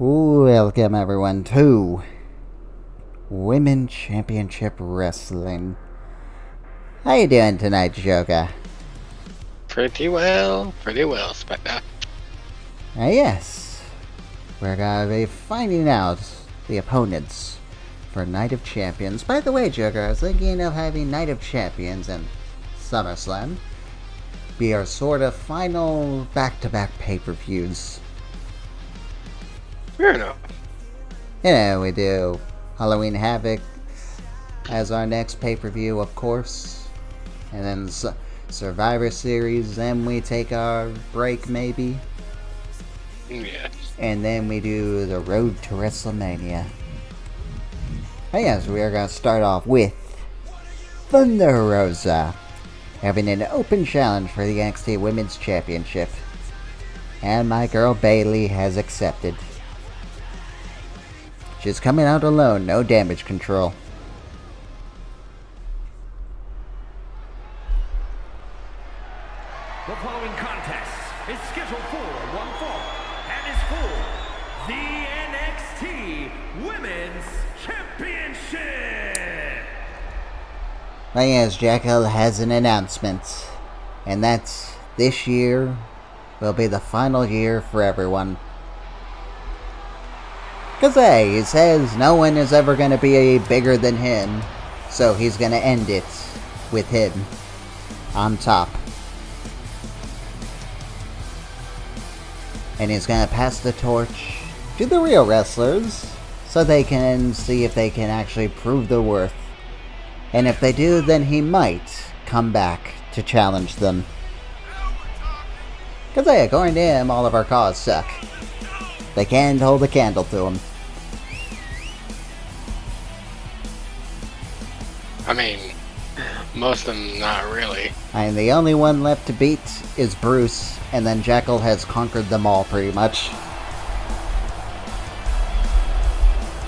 Welcome everyone to Women's Championship Wrestling. How you doing tonight, Joker? Pretty well, Spectre. Yes, we're gonna be finding out the opponents for Night of Champions. By the way, Joker, I was thinking of having Night of Champions and SummerSlam be our sort of final back-to-back pay-per-views. Fair enough. You know, we do Halloween Havoc as our next pay-per-view, of course. And then Survivor Series, then we take our break, maybe. Yes. And then we do the Road to WrestleMania. Oh yes, we are going to start off with Thunder Rosa having an open challenge for the NXT Women's Championship. And my girl Bayley has accepted. She's coming out alone, no damage control. The following contest is scheduled for one fall and is for the NXT Women's Championship. But yes, Jackal has an announcement, and that's this year will be the final year for everyone. Because hey, he says no one is ever going to be bigger than him, so he's going to end it with him on top. And he's going to pass the torch to the real wrestlers, so they can see if they can actually prove their worth. And if they do, then he might come back to challenge them. Because hey, according to him, all of our cause suck. They can't hold a candle to him. I mean, most of them not really. And the only one left to beat is Bruce, and then Jackal has conquered them all pretty much.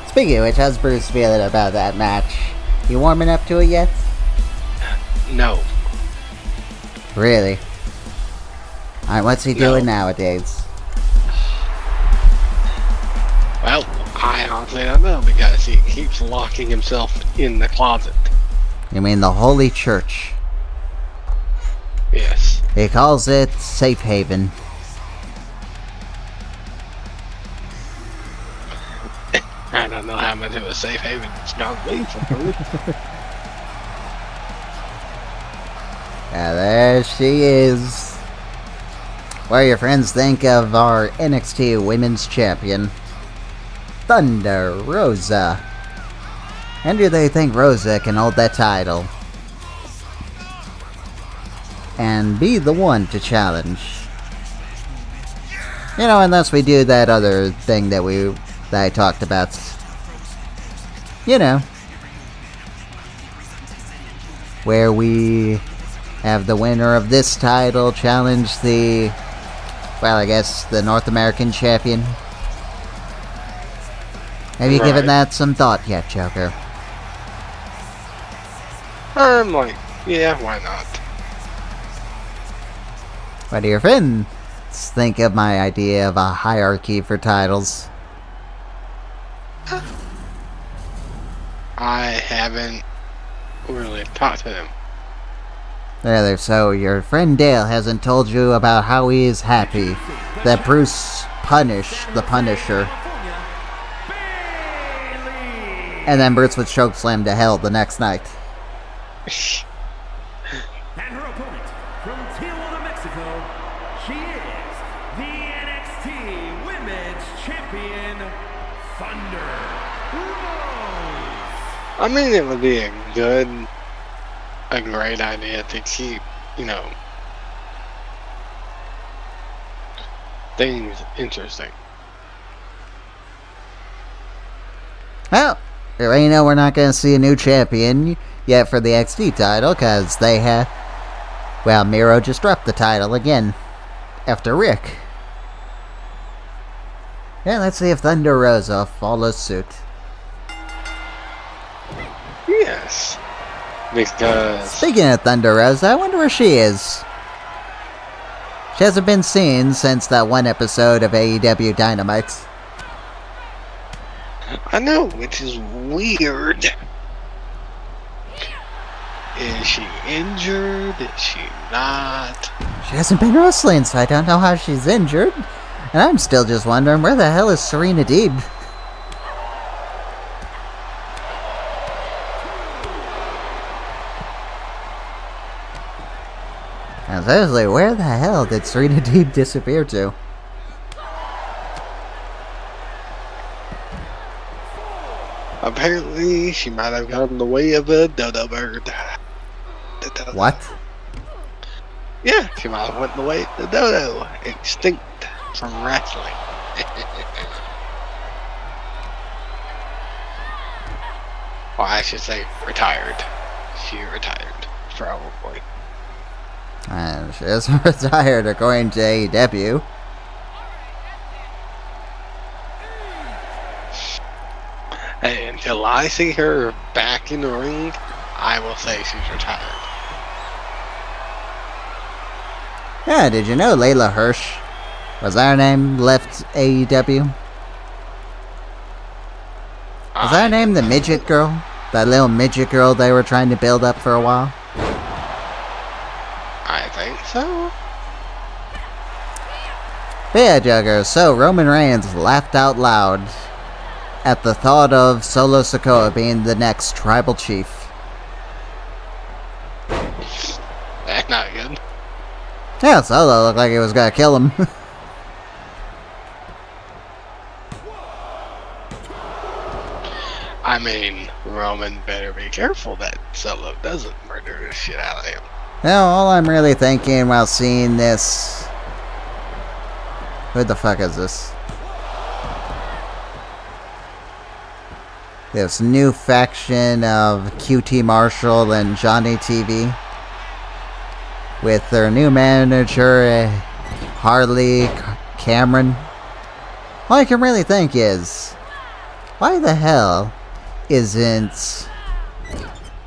Speaking of which, how's Bruce feeling about that match? You warming up to it yet? No. Really? Alright, what's he doing nowadays? Well, I honestly don't know because he keeps locking himself in the closet. You mean the Holy Church? Yes. He calls it Safe Haven. I don't know how much of a safe haven it's gonna be for me. There she is. What do your friends think of our NXT Women's Champion, Thunder Rosa? And do they think Rosa can hold that title and be the one to challenge? You know, unless we do that other thing that I talked about. You know, where we have the winner of this title challenge the, well, I guess the North American champion. Have you given that some thought yet, Joker? I'm like, yeah, why not? What do your friends think of my idea of a hierarchy for titles? I haven't really talked to them. Rather, so your friend Dale hasn't told you about how he is happy that Bruce punished the Punisher. And then Bruce would chokeslam to hell the next night. And her opponent from Tijuana, Mexico, she is the NXT Women's Champion, Thunder Rosa. I mean, it would be a great idea to keep, you know, things interesting. Well, we already know we're not going to see a new champion yet for the NXT title, because they have... Well, Miro just dropped the title again, after Rick. Yeah, let's see if Thunder Rosa follows suit. Yes. Because... Speaking of Thunder Rosa, I wonder where she is. She hasn't been seen since that one episode of AEW Dynamite. I know, which is weird. Is she injured? Is she not? She hasn't been wrestling, so I don't know how she's injured. And I'm still just wondering, where the hell is Serena Deeb? And seriously, where the hell did Serena Deeb disappear to? Apparently, she might have gone in the way of a dodo bird. What? Yeah, she might have went in the way of the dodo. Extinct from wrestling. Well, I should say retired. She retired, probably. And she is retired according to AEW. Hey, until I see her back in the ring, I will say she's retired. Yeah, did you know Layla Hirsch, was that her name, left AEW? Was that her name the midget girl? That little midget girl they were trying to build up for a while? I think so. But yeah, Jugger, so Roman Reigns laughed out loud at the thought of Solo Sikoa being the next tribal chief. That's not good. Yeah, Solo looked like he was gonna kill him. I mean, Roman better be careful that Solo doesn't murder the shit out of him. Now, all I'm really thinking while seeing this... Who the fuck is this? This new faction of QT Marshall and Johnny TV. With their new manager, Harley Cameron. All I can really think is, why the hell isn't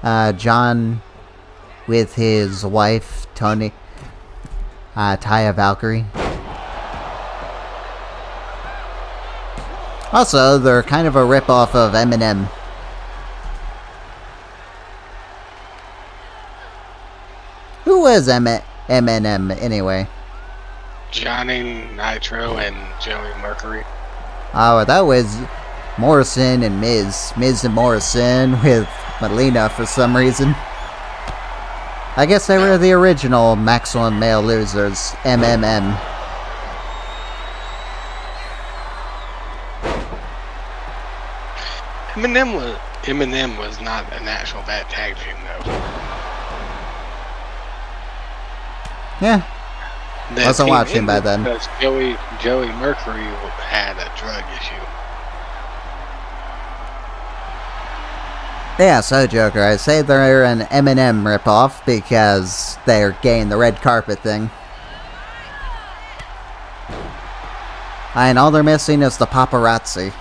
John with his wife, Taya Valkyrie? Also, they're kind of a ripoff of Eminem. Who was Eminem, anyway? Johnny Nitro and Joey Mercury. Oh, that was Morrison and Miz. Miz and Morrison with Melina for some reason. I guess they were the original Maximum Male Losers, MMM. Eminem was not an actual bad tag team though. Yeah, wasn't watching by then. Because Joey Mercury had a drug issue. Yeah, so Joker, I say they're an Eminem ripoff because they're gaying the red carpet thing. And all they're missing is the paparazzi.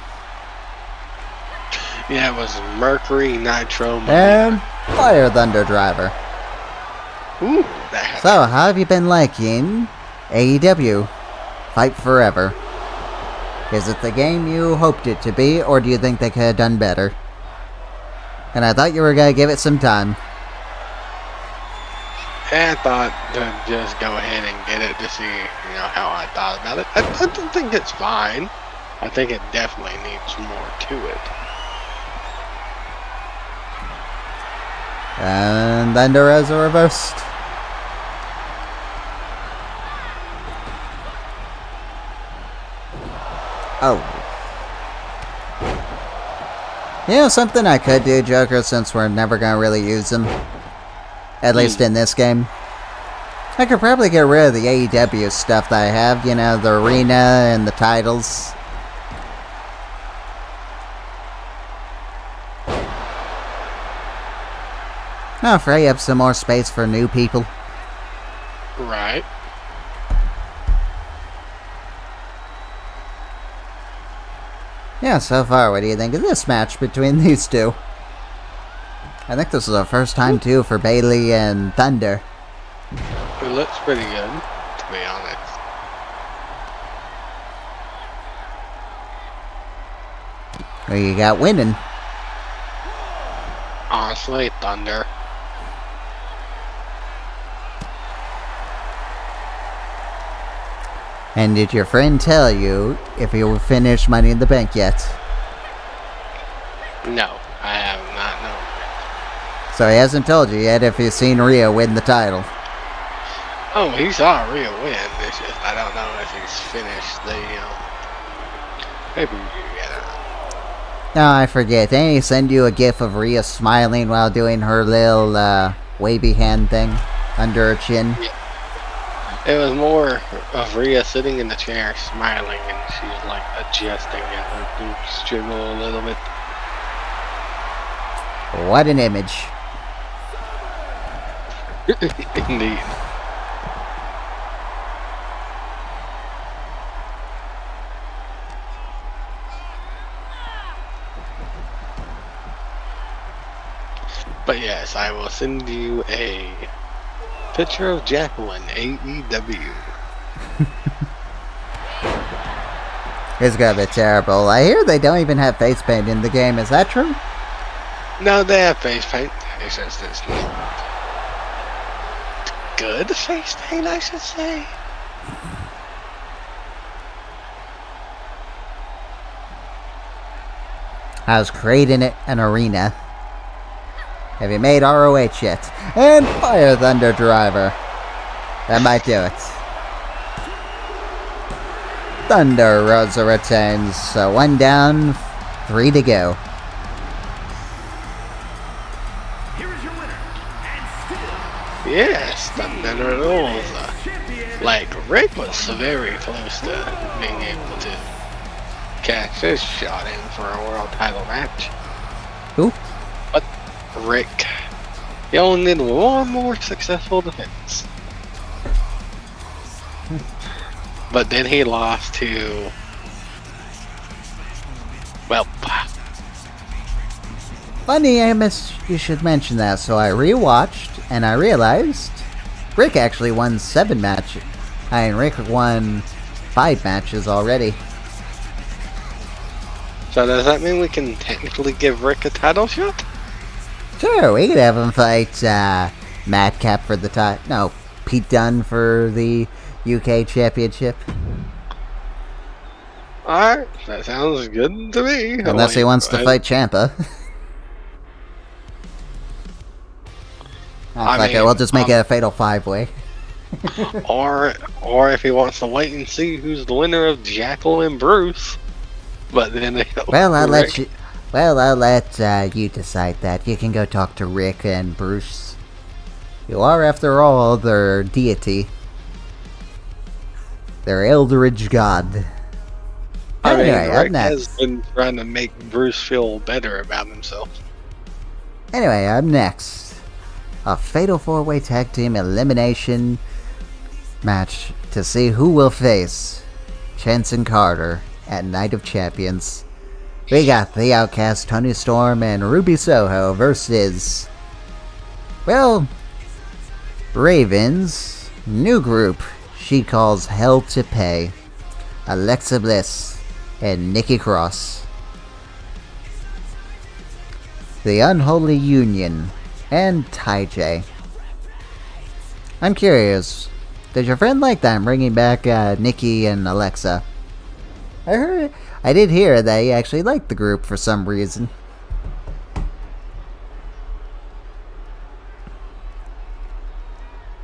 Yeah, it was Mercury, Nitro, And Fire Thunder Driver. Ooh, that. So, how have you been liking AEW Fight Forever? Is it the game you hoped it to be, or do you think they could have done better? And I thought you were going to give it some time. I thought to just go ahead and get it to see, how I thought about it. I don't think it's fine. I think it definitely needs more to it. And Thunder Rosa reversed. Oh. Something I could do, Joker, since we're never going to really use them. At least in this game. I could probably get rid of the AEW stuff that I have, the arena and the titles. I'll free up some more space for new people. Right. Yeah, so far, what do you think of this match between these two? I think this is the first time, too, for Bayley and Thunder. It looks pretty good, to be honest. Who you got winning? Honestly, Thunder. And did your friend tell you if you finished Money in the Bank yet? No, I have not known. So he hasn't told you yet if he's seen Rhea win the title. Oh, he saw Rhea win. It's just, I don't know if he's finished the pay-per-view yet. No, I forget. Didn't he send you a gif of Rhea smiling while doing her little wavy hand thing under her chin? Yeah. It was more of Rhea sitting in the chair smiling, and she's like adjusting and her boobs jiggle a little bit. What an image. Indeed. But yes, I will send you a picture of Jackal in AEW. It's gonna be terrible. I hear they don't even have face paint in the game. Is that true? No, they have face paint. It's just it's not good face paint, I should say. How's creating it an arena? Have you made ROH yet? And Fire Thunder Driver. That might do it. Thunder Rosa returns. So 1 down, 3 to go. Here is your winner, and still Yes, Thunder Rosa. Like, Rick was very close to being able to catch his shot in for a world title match. Who? But Rick, he only needed one more successful defense. But then he lost to, well, Funny, you should mention that. So I rewatched, and I realized Rick actually won 7 matches. Rick won 5 matches already. so does that mean we can technically give Rick a title shot? Sure, we could have him fight Madcap for the title. No, Pete Dunne for the UK Championship. Alright, that sounds good to me. Unless he wants to fight Ciampa. We'll just make it a fatal 5-way. or if he wants to wait and see who's the winner of Jackal and Bruce. But then Well, I'll let you. Well, I'll let you decide that. You can go talk to Rick and Bruce. You are, after all, their deity. Their Eldridge god. I mean, Anyway, up Rick next. has been trying to make Bruce feel better about himself. Anyway, up next. A fatal 4-way tag team elimination match to see who will face Chance and Carter at Night of Champions. We got the Outcast, Tony Storm, and Ruby Soho versus, well, Raven's new group she calls Hell to Pay, Alexa Bliss, and Nikki Cross. The Unholy Union, and Ty J. I'm curious, does your friend like that I'm bringing back Nikki and Alexa? I did hear that he actually liked the group for some reason.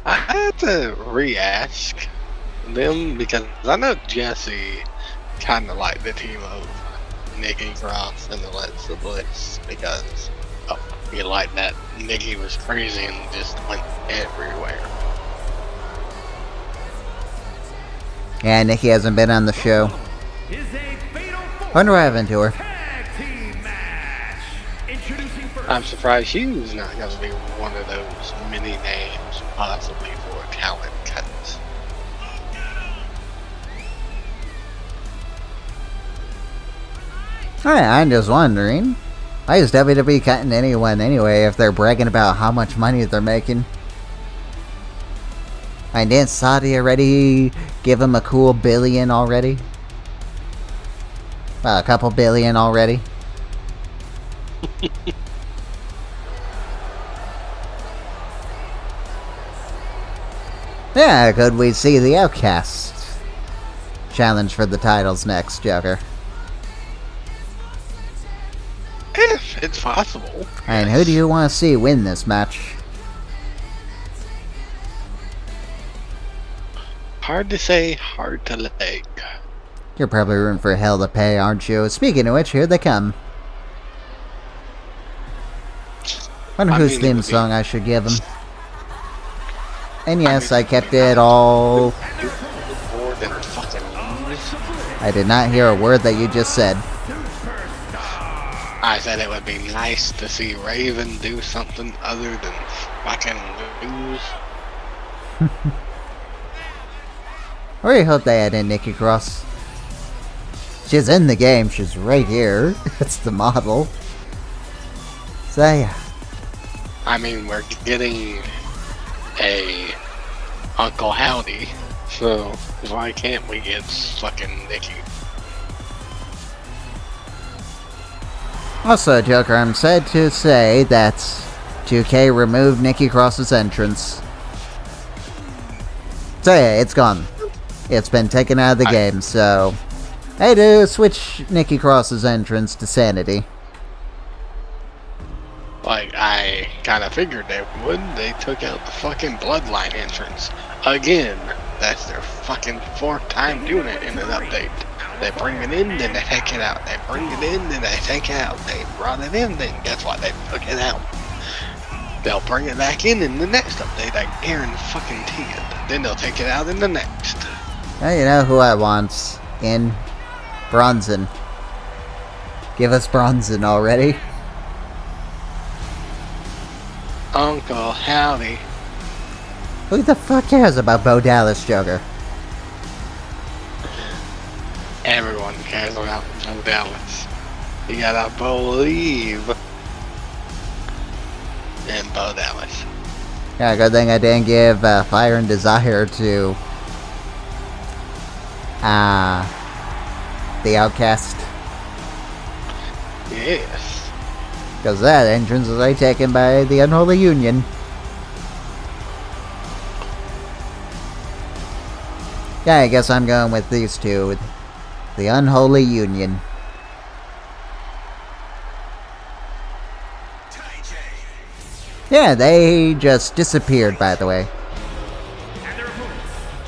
I had to re-ask them because I know Jesse kind of liked the team of Nikki Cross and Alexa Bliss because he liked that Nikki was crazy and just went everywhere. Yeah, Nikki hasn't been on the show. is a fatal Wonder what happened to her. tag team match. Introducing first. I'm surprised she's not going to be one of those many names possibly for talent cuts. Alright, I'm just wondering, why is WWE cutting anyone anyway if they're bragging about how much money they're making? And didn't Saudi already give him a cool $1 billion already? Well, a couple billion already. Yeah, could we see the Outcast challenge for the titles next, Joker? It's possible. And who do you want to see win this match? Hard to say, hard to like. You're probably rooting for hell to pay, aren't you? Speaking of which, here they come. Wonder whose theme song I should give them. And yes, I kept it all... I did not hear a word that you just said. I said it would be nice to see Raven do something other than fucking lose. I really hope they add in Nikki Cross. She's in the game, she's right here. It's the model. So yeah. I mean, we're getting a Uncle Howdy, so why can't we get fucking Nikki? Also, Joker, I'm sad to say that 2K removed Nikki Cross's entrance. So yeah, it's gone. It's been taken out of the game, so I had to switch Nikki Cross's entrance to Sanity. Like, I kind of figured they would. They took out the fucking Bloodline entrance. Again, that's their fucking 4th time doing it in an update. They bring it in, then they take it out. They bring it in, then they take it out. They brought it in, then guess what? They took it out. They'll bring it back in the next update. I guarantee it. Then they'll take it out in the next. Well, you know who I want in? Bronson. Give us Bronson already. Uncle Howdy. Who the fuck cares about Bo Dallas, Joker? Everyone cares about Bo Dallas. You gotta believe in Bo Dallas. Yeah, good thing I didn't give Fire and Desire to the Outcast. Yes. Because that entrance was already taken by the Unholy Union. Yeah, I guess I'm going with these two. With the Unholy Union. Yeah, they just disappeared, by the way.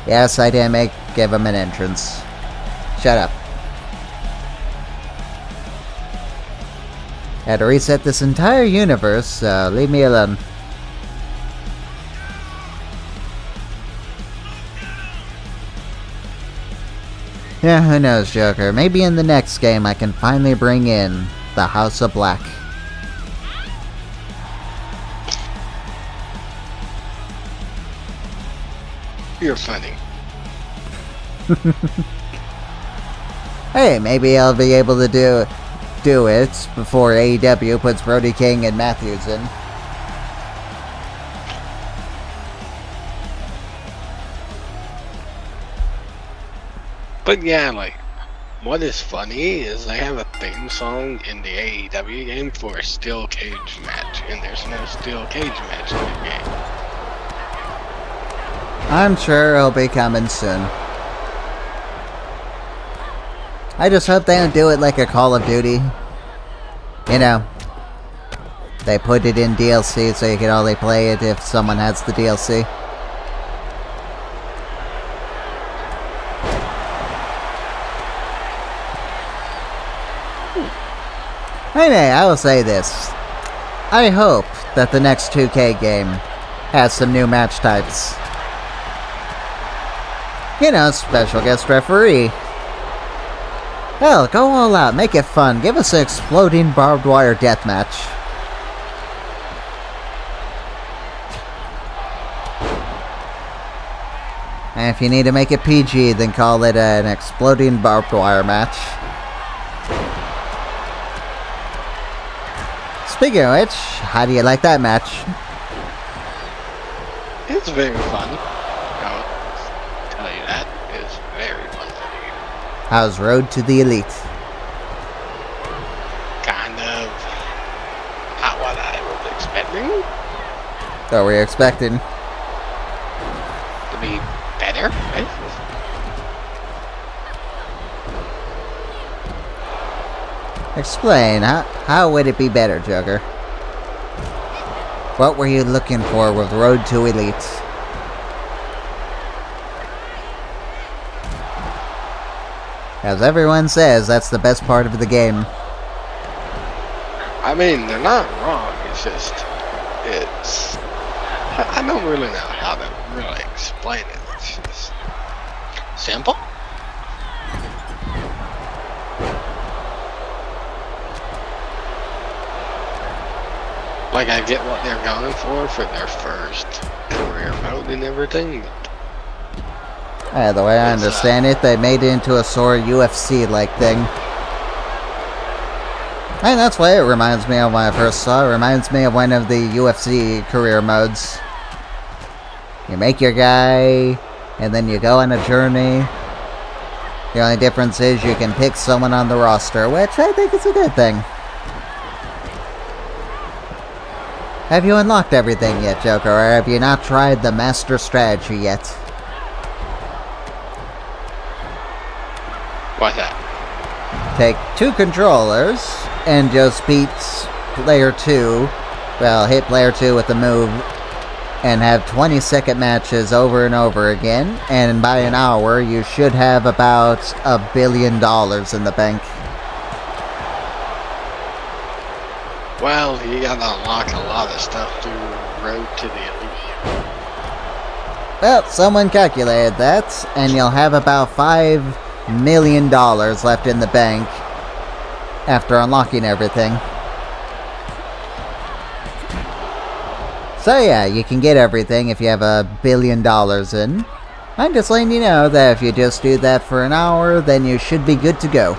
Yes, I didn't give them an entrance. Shut up. Had to reset this entire universe, so leave me alone. Yeah, who knows, Joker. Maybe in the next game I can finally bring in the House of Black. You're funny. Hey, maybe I'll be able to do it before AEW puts Brody King and Matthews in. But yeah, like, what is funny is they have a theme song in the AEW game for a steel cage match, and there's no steel cage match in the game. I'm sure it'll be coming soon. I just hope they don't do it like a Call of Duty. You know, they put it in DLC so you can only play it if someone has the DLC. Anyway, I will say this. I hope that the next 2K game has some new match types. You know, special guest referee. Hell, go all out, make it fun. Give us an exploding barbed wire deathmatch. And if you need to make it PG, then call it an exploding barbed wire match. Speaking of which, how do you like that match? It's very fun. I'll tell you that. It's very fun. How's Road to the Elite? kind of not what I was expecting. So we're expecting. To be better, right? Explain, how would it be better, Joker? What were you looking for with Road to Elite? As everyone says, that's the best part of the game. I mean, they're not wrong. It's just, I don't really know how to really explain it. It's just simple. Like, I get what they're going for their first career mode and everything. Yeah, the way I understand it, they made it into a sort of UFC-like thing. And that's why it reminds me of when I first saw it. It reminds me of one of the UFC career modes. You make your guy, and then you go on a journey. The only difference is you can pick someone on the roster, which I think is a good thing. Have you unlocked everything yet, Joker, or have you not tried the master strategy yet? What's that? Take 2 controllers and just beat player 2. Well, hit player 2 with the move and have 20-second matches over and over again. And by an hour, you should have about $1 billion in the bank. Well, you gotta unlock a lot of stuff through Road to the Elite. Well, someone calculated that, and you'll have about $5 million left in the bank after unlocking everything. So yeah, you can get everything if you have $1 billion in. I'm just letting you know that if you just do that for an hour, then you should be good to go.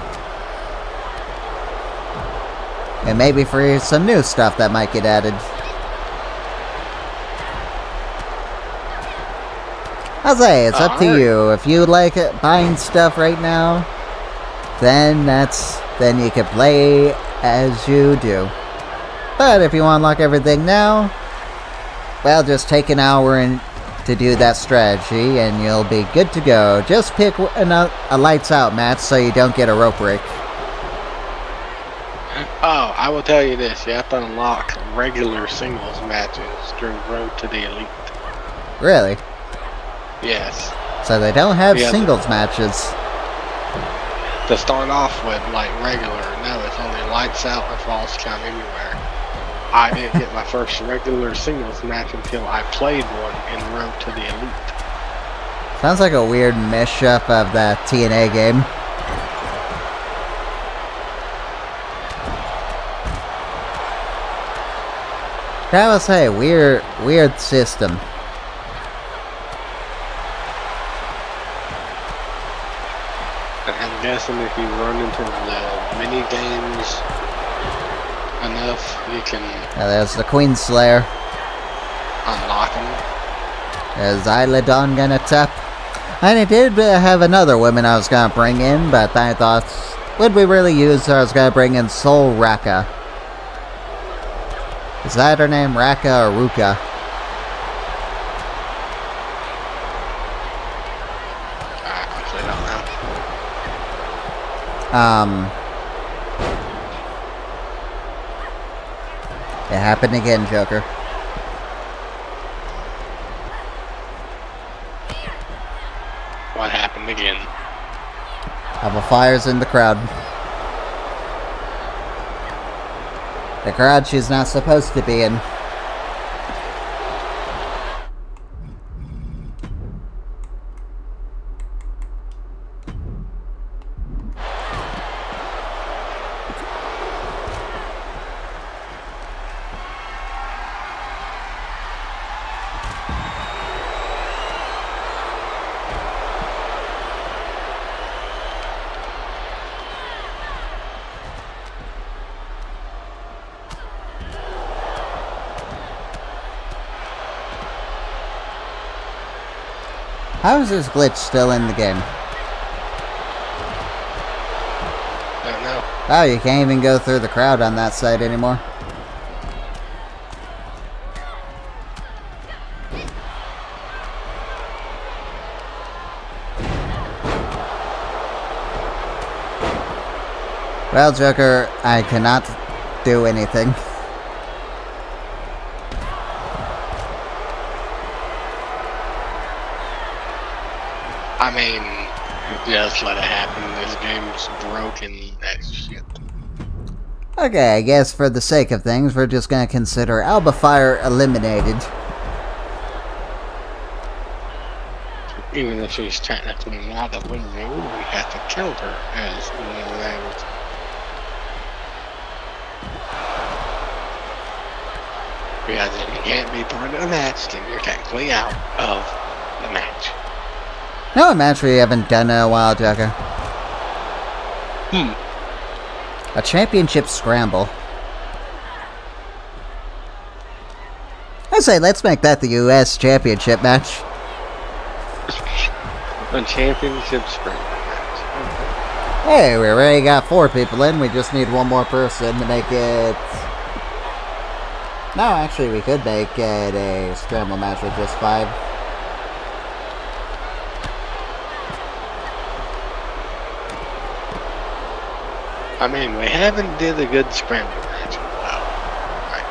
And maybe for some new stuff that might get added. I'll say, it's up to you. If you like buying stuff right now, then you can play as you do. But if you want to unlock everything now, well, just take an hour to do that strategy and you'll be good to go. Just pick a lights out match so you don't get a rope break. Oh, I will tell you this. You have to unlock regular singles matches through Road to the Elite. Really? Yes. So they don't have singles matches. To start off with, like, regular. No, it's only lights out or falls count anywhere. I didn't get my first regular singles match until I played one in Road to the Elite. Sounds like a weird mashup of that TNA game. I would say, weird system. I'm guessing if you run into the mini games enough, you can There's the Queen Slayer. unlock them. Is Isla gonna tap? And I did have another woman I was gonna bring in, but I thought, would we really use her? I was gonna bring in Soul Raka. Is that her name? Raka or Ruka? I actually don't know. It happened again, Joker. What happened again? Couple fires in the crowd. The crowd she's not supposed to be in. How is this glitch still in the game? Don't know. Oh, you can't even go through the crowd on that side anymore. Well, Joker, I cannot do anything. I mean, just let it happen. This game's broken as shit. Okay, I guess for the sake of things, we're just gonna consider Alba Fire eliminated. Even if she's technically not eliminated, we have to count her as eliminated. Because if you can't be part of the match, then you're technically out of the match. No match we haven't done in a while, Joker. A championship scramble. I say, let's make that the U.S. Championship match. A championship scramble match. Hey, we already got 4 people in. We just need one more person to make it... No, actually, we could make it a scramble match with just 5. I mean, we haven't did a good scramble match in a while. Right.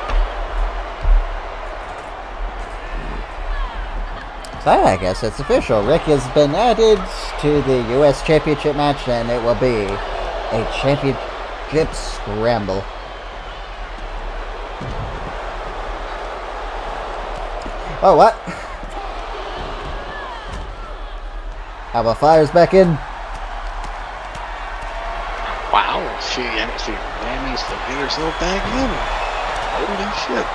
So I guess it's official. Rick has been added to the U.S. Championship match, and it will be a championship scramble. Oh, what? Alba Fire's back in. Wow, she actually managed to get herself back in. Holy shit.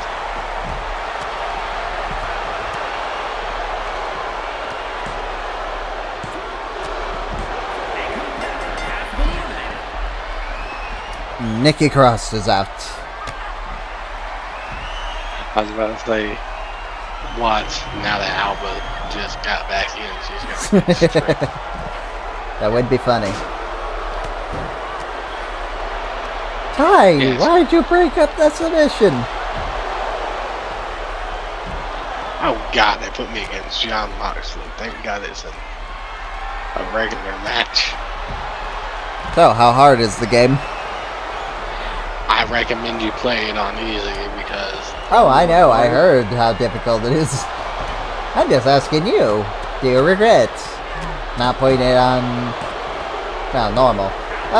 Nikki Cross is out. I was about to say, watch, now that Alba just got back in, she's going to get straight. That would be funny. Ty, Yes. why'd you break up that submission? Oh god, they put me against John Moxley. Thank god it's a regular match. So, how hard is the game? I recommend you play it on easy because... Oh, I know. I heard how difficult it is. I'm just asking you. Do you regret not putting it on... well, normal?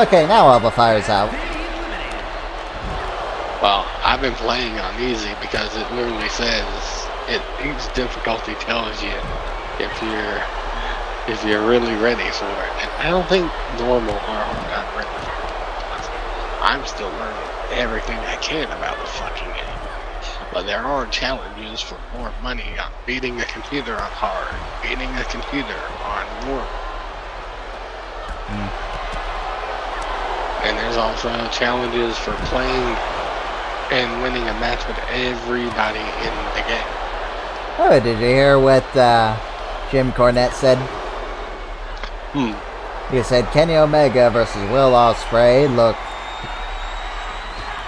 Okay, now Alba Fire's out. Well, I've been playing on easy because it literally says each difficulty tells you if you're really ready for it. And I don't think normal or hard I'm ready for it. I'm still learning everything I can about the fucking game. But there are challenges for more money on beating a computer on hard, beating a computer on normal. And there's also challenges for playing and winning a match with everybody in the game. Oh, did you hear what Jim Cornette said? He said Kenny Omega versus Will Ospreay looked...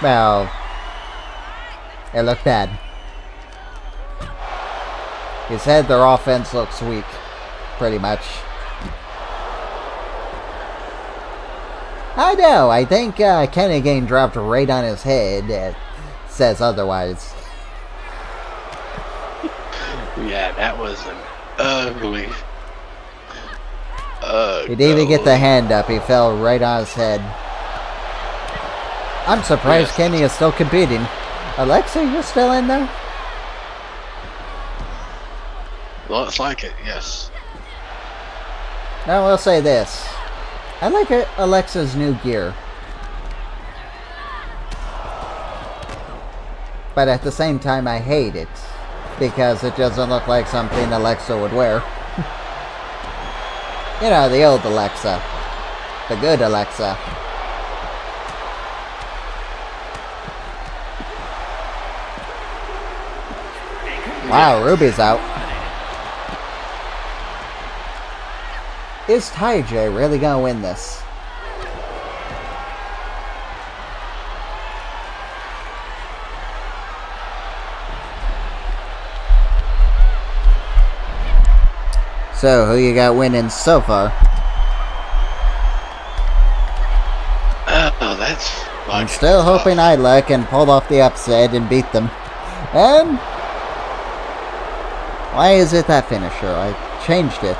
well... it looked bad. He said their offense looks weak. Pretty much. I know, I think Kenny getting dropped right on his head says otherwise. Yeah, that was an ugly... He didn't even get the hand up, he fell right on his head. I'm surprised Yes. Kenny is still competing. Alexa, you're still in there? Looks like it, yes. Now, I'll say this. I like Alexa's new gear. But at the same time, I hate it. Because it doesn't look like something Alexa would wear. You know, the old Alexa. The good Alexa. Wow, Ruby's out. Is Ty J really gonna win this? So, who you got winning so far? Oh, that's... I'm still hoping Isla can pull off the upset and beat them. And... why is it that finisher? I changed it.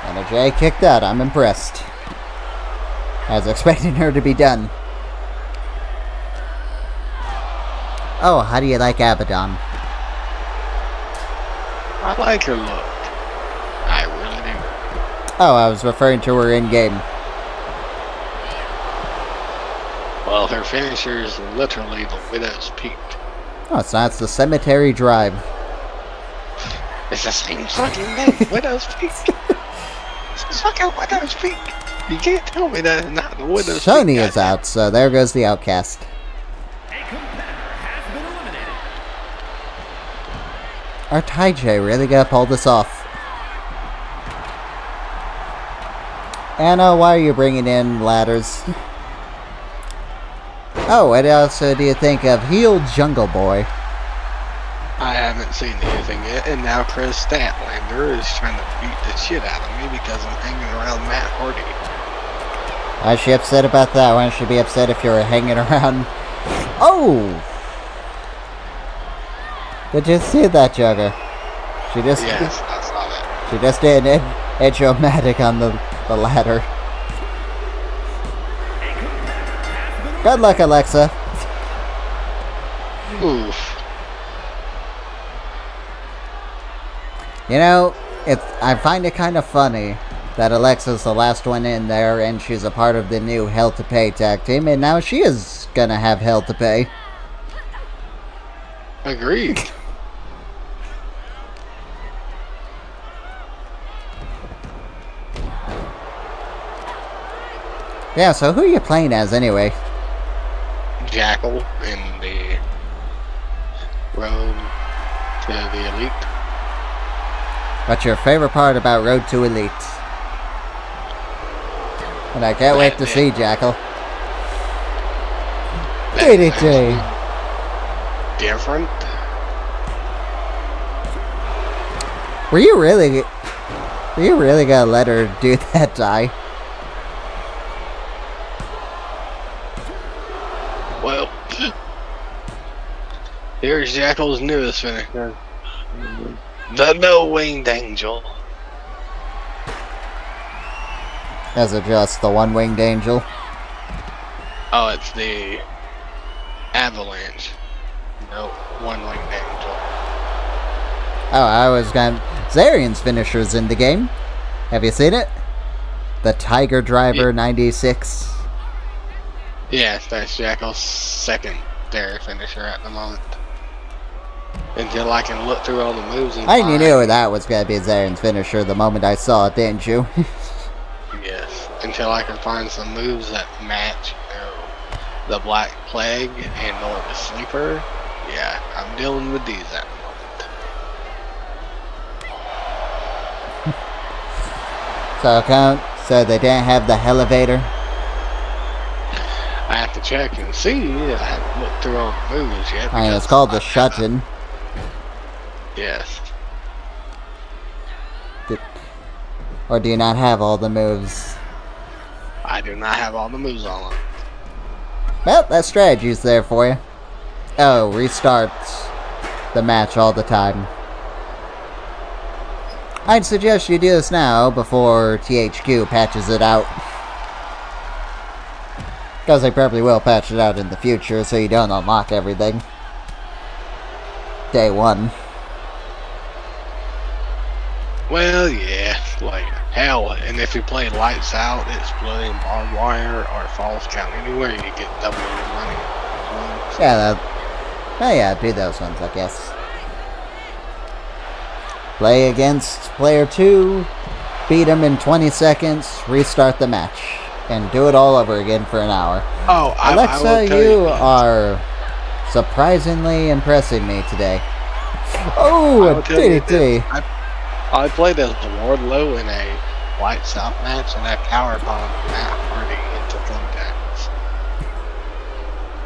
And a J kicked out. I'm impressed. I was expecting her to be done. Oh, how do you like Abaddon? I like her look. I really do. Oh, I was referring to her in-game. Well, her finisher is literally the Widow's Peak. Oh, it's not. It's the Cemetery Drive. It's the same fucking name, Widow's Peak. It's fucking Widow's Peak. You can't tell me that it's not the Widow's Peak. Sony is out, so there goes the outcast. A competitor has been eliminated. Our Ty J really gotta pull this off. Anna, why are you bringing in ladders? Oh, what else do you think of Heel Jungle Boy? I haven't seen anything yet, and now Chris Statlander is trying to beat the shit out of me because I'm hanging around Matt Hardy. Why is she upset about that? Why should she be upset if you were hanging around? Oh! Did you see that, Jugger? She just... Yes, I saw that. She just did an edge-o-matic on the ladder. Good luck, Alexa. Oof. You know, I find it kind of funny that Alexa's the last one in there and she's a part of the new Hell to Pay tag team, and now she is gonna have Hell to Pay. Agreed. Yeah, so who are you playing as anyway? Jackal in the Road to the Elite. What's your favorite part about Road to Elite? And I can't wait to see Jackal. DDT. Different. Were you really gonna let her do that, Ty? Well, here's Jackal's newest finisher. The No-Winged Angel. Is it just the one-winged angel? Oh, it's the Avalanche. No, One-Winged Angel. Oh, I was gonna... Zarian's finisher's in the game. Have you seen it? The Tiger Driver 96. Yes, that's Jackal's secondary finisher at the moment. Until I can look through all the moves and I knew that was gonna be Zarian's finisher the moment I saw it, didn't you? Yes, until I can find some moves that match, you know, the Black Plague and or the Sleeper. Yeah, I'm dealing with these at the moment. So they didn't have the elevator? I have to check and see. I haven't looked through all the moves yet. I mean, it's called the Shut-In. Yes. Or do you not have all the moves? I do not have all the moves on them. Well, that strategy's there for you. Oh, restarts the match all the time. I'd suggest you do this now before THQ patches it out. Because they probably will patch it out in the future so you don't unlock everything. Day one. Well, yeah, like hell, and if you play Lights Out, Exploding Barbed Wire, or Falls Count Anywhere, you get double your money. Yeah, yeah, do those ones, I guess. Play against player 2, beat him in 20 seconds, restart the match, and do it all over again for an hour. Oh, Alexa, you are surprisingly impressing me today. Oh, a DDT. I played as Wardlow in a Lights Out match, and I powerbombed Matt Hardy into thumbtacks.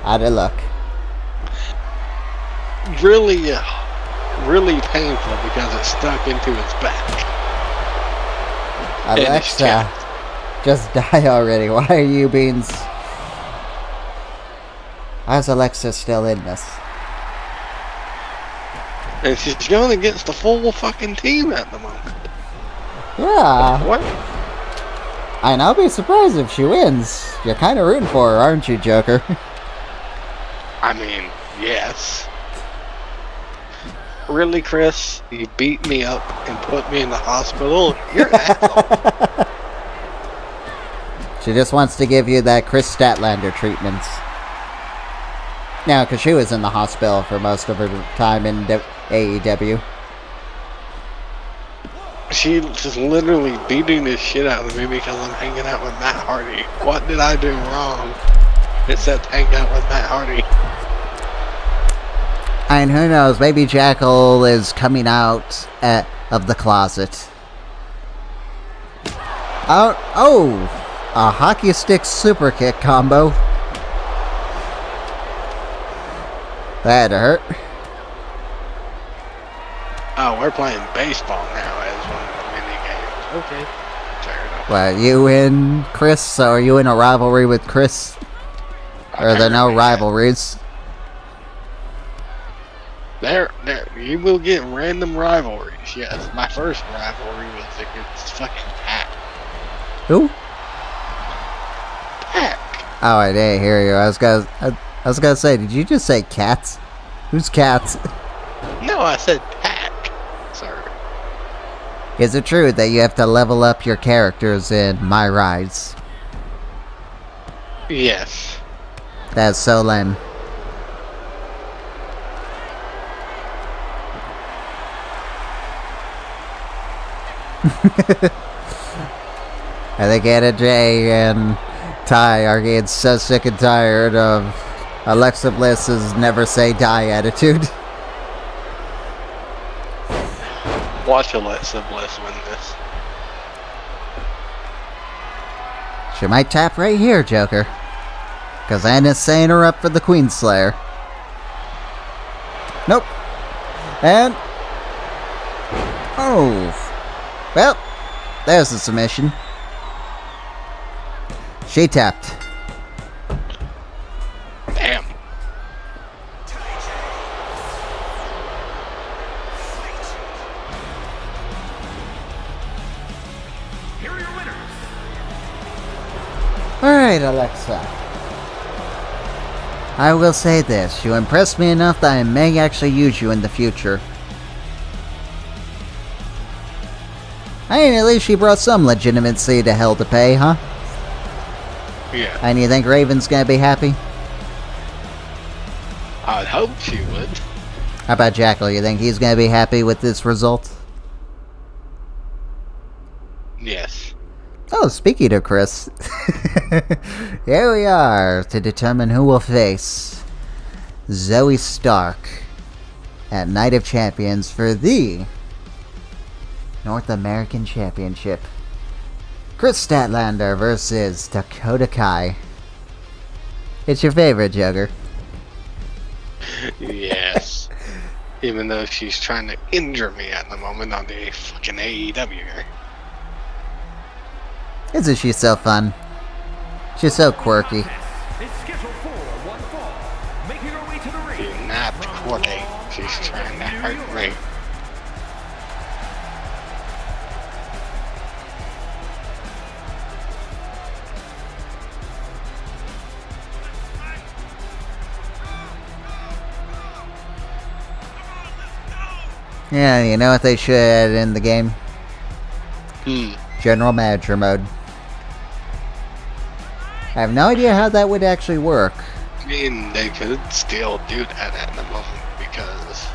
Out of luck. really, really painful because it's stuck into his back. Alexa, just die already. Why are you being... How's Alexa still in this? And she's going against the full fucking team at the moment. Yeah. What? And I'll be surprised if she wins. You're kind of rooting for her, aren't you, Joker? I mean, yes. Really, Chris? You beat me up and put me in the hospital? You're an asshole. She just wants to give you that Chris Statlander treatment. No, because she was in the hospital for most of her time in AEW. She's just literally beating the shit out of me because I'm hanging out with Matt Hardy. What did I do wrong except hang out with Matt Hardy? And who knows, maybe Jackal is coming out of the closet. Oh, a hockey stick super kick combo. That hurt. Oh, we're playing baseball now as one of the mini games. Okay, fair enough. Well, you in, Chris? So are you in a rivalry with Chris? Or are there no rivalries? There, you will get random rivalries. Yes, my first rivalry was against fucking Pac. Who? Pac. Oh, I didn't hear you. I was gonna say, did you just say cats? Who's cats? No, I said Pac. Sorry. Is it true that you have to level up your characters in My Rides? Yes. That's so lame. I think Anna Jay and Ty are getting so sick and tired of Alexa Bliss's never say die attitude. Watch Alexa Bliss win this. She might tap right here, Joker. Because Anna's saying her up for the Queenslayer. Nope. And... oh. Well, there's the submission. She tapped. Damn. Here are your winners. Alright, Alexa. I will say this. You impressed me enough that I may actually use you in the future. I mean, at least she brought some legitimacy to hell to pay, huh? Yeah. And you think Raven's gonna be happy? I'd hope she would. How about Jackal? You think he's gonna be happy with this result? Yes. Oh, speaking of Chris, here we are to determine who will face Zoey Stark at Night of Champions for the North American Championship. Chris Statlander versus Dakota Kai. It's your favorite, Joker. Yes. Even though she's trying to injure me at the moment on the fucking AEW. Isn't she so fun? She's so quirky. Is scheduled for one fall. Making her way to the ring. She's not quirky. She's trying to hurt me. Yeah, you know what they should add in the game? General Manager mode. I have no idea how that would actually work. I mean, they could still do that at the moment because...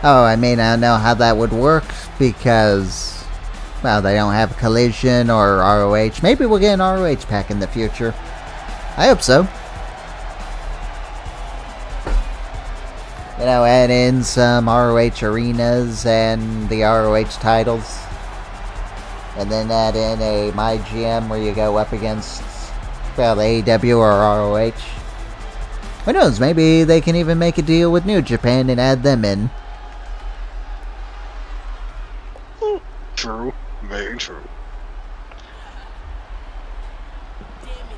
Oh, I mean, I don't know how that would work because, well, they don't have Collision or ROH. Maybe we'll get an ROH pack in the future. I hope so. You know, add in some ROH arenas and the ROH titles. And then add in a My GM where you go up against, well, AEW or ROH. Who knows, maybe they can even make a deal with New Japan and add them in. True. Very true.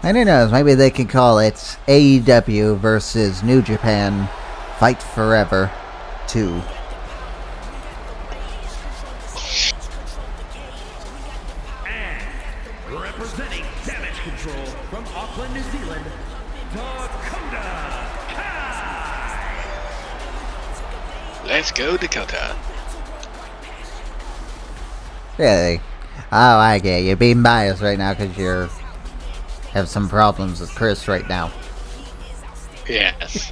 And who knows, maybe they can call it AEW versus New Japan Fight Forever 2. And representing Damage Control from Auckland, New Zealand, Dakota Kai. Let's go, Dakota. Really? Oh, I get you. You're being biased right now because you have some problems with Chris right now. Yes.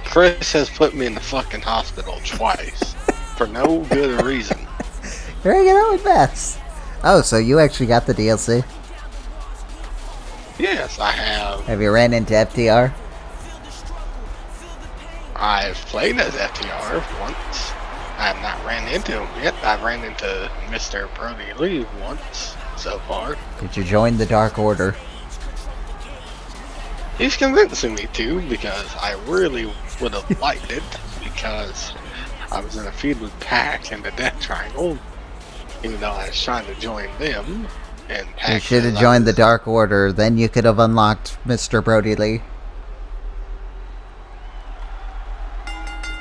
Chris has put me in the fucking hospital twice for no good reason. Very good with bets. Oh, so you actually got the DLC? Yes, I have. Have you ran into FTR? I've played as FTR once. I have not ran into him yet. I've ran into Mr. Brody Lee once so far. Did you join the Dark Order? He's convincing me to, because I really would have liked it, because I was in a feud with Pac and the Death Triangle, even though I was trying to join them. And Pac You should have joined the Dark Order, then you could have unlocked Mr. Brody Lee.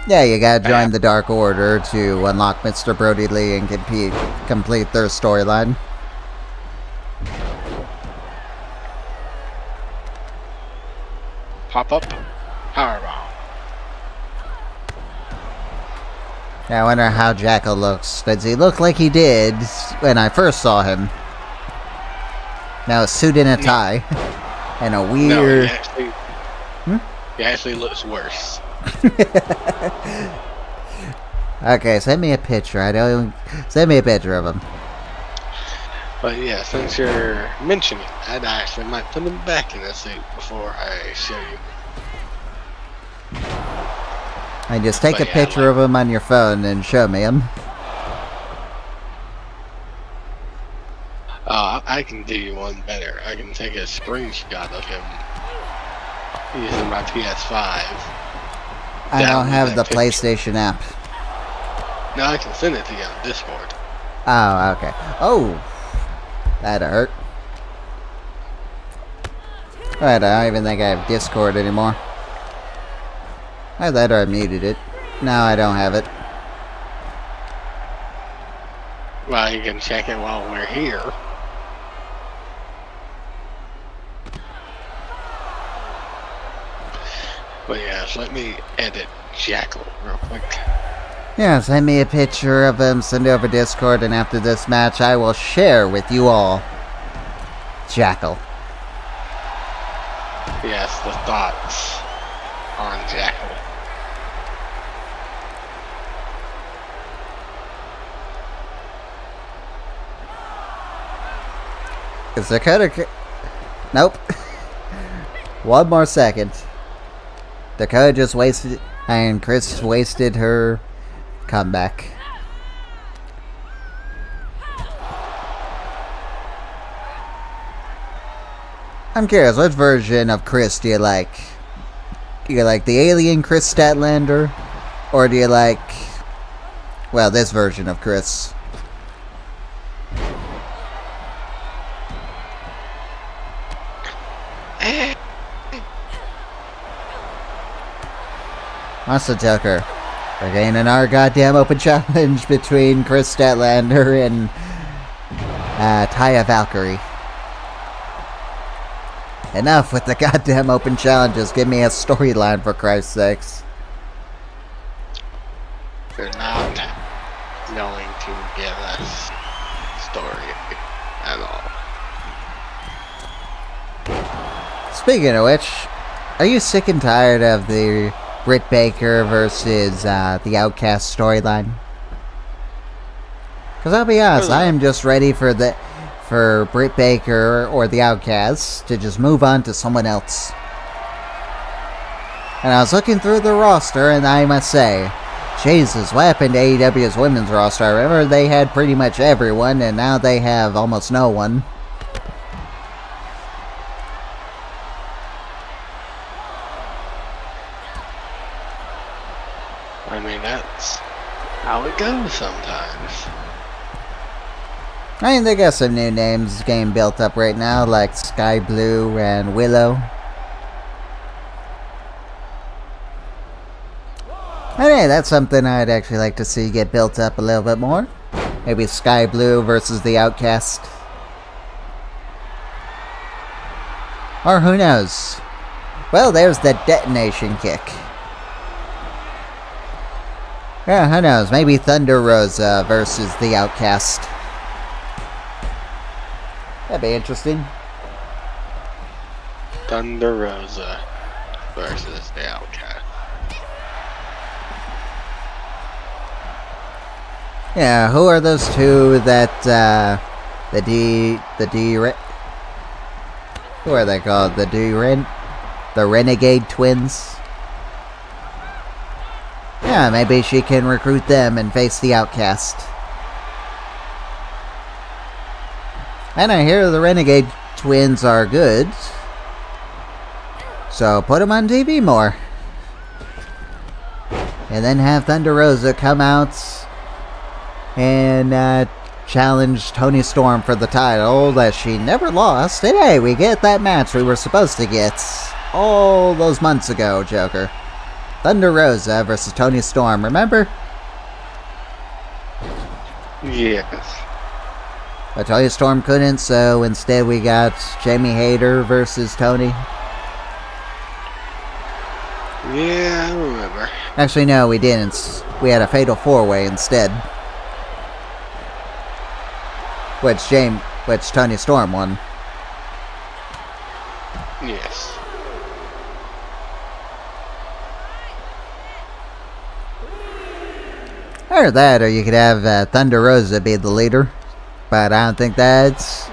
Yeah, you gotta join the Dark Order to unlock Mr. Brody Lee and complete their storyline. Pop up, powerbomb. Yeah, I wonder how Jackal looks. Does he look like he did when I first saw him? Now a suit and a tie. And a weird... No, he actually looks worse. Okay, send me a picture. Send me a picture of him. But yeah, since you're mentioning that, I actually might put him back in the suit before I show you. And just take But a yeah, picture of him on your phone and show me him. I can do you one better. I can take a screenshot of him using my PS5. I don't have the picture. PlayStation app. No, I can send it to you on Discord. Oh, okay. Oh! That'd hurt. Alright, I don't even think I have Discord anymore. I thought I muted it. No, I don't have it. Well, you can check it while we're here. But yeah, so let me edit Jackal real quick. Yeah, send me a picture of him, send it over Discord, and after this match I will share with you all Jackal. Yes, the thoughts on Jackal. Is Dakota... Nope. One more second. Dakota just wasted... And Chris wasted her comeback. I'm curious, what version of Chris do you like? Do you like the alien Chris Statlander? Or do you like... Well, this version of Chris? Also took her. We're getting another goddamn open challenge between Chris Statlander and Taya Valkyrie. Enough with the goddamn open challenges. Give me a storyline, for Christ's sakes. They're not going to give us story at all. Speaking of which, are you sick and tired of the Britt Baker versus the Outcast storyline? Because I'll be honest, I am just ready for Britt Baker or the Outcasts to just move on to someone else. And I was looking through the roster, and I must say, Jesus, what happened to AEW's women's roster? I remember they had pretty much everyone, and now they have almost no one. it goes sometimes. I mean, they got some new names getting built up right now, like Sky Blue and Willow. And hey, that's something I'd actually like to see get built up a little bit more. Maybe Sky Blue versus the Outcast. Or who knows? Well, there's the detonation kick. Yeah, who knows? Maybe Thunder Rosa versus the Outcast. That'd be interesting. Thunder Rosa versus the Outcast. Yeah, who are those two that, who are they called? The Renegade Twins? Yeah, maybe she can recruit them and face the Outcast. And I hear the Renegade Twins are good. So put them on TV more. And then have Thunder Rosa come out and challenge Toni Storm for the title that she never lost. And hey, we get that match we were supposed to get all those months ago, Joker. Thunder Rosa versus Toni Storm, remember? Yes. But Toni Storm couldn't, so instead we got Jamie Hayter versus Toni. Yeah, I remember. Actually, no, we didn't. We had a Fatal 4-Way instead. Which Toni Storm won. Yes. Or that, or you could have Thunder Rosa be the leader. But I don't think that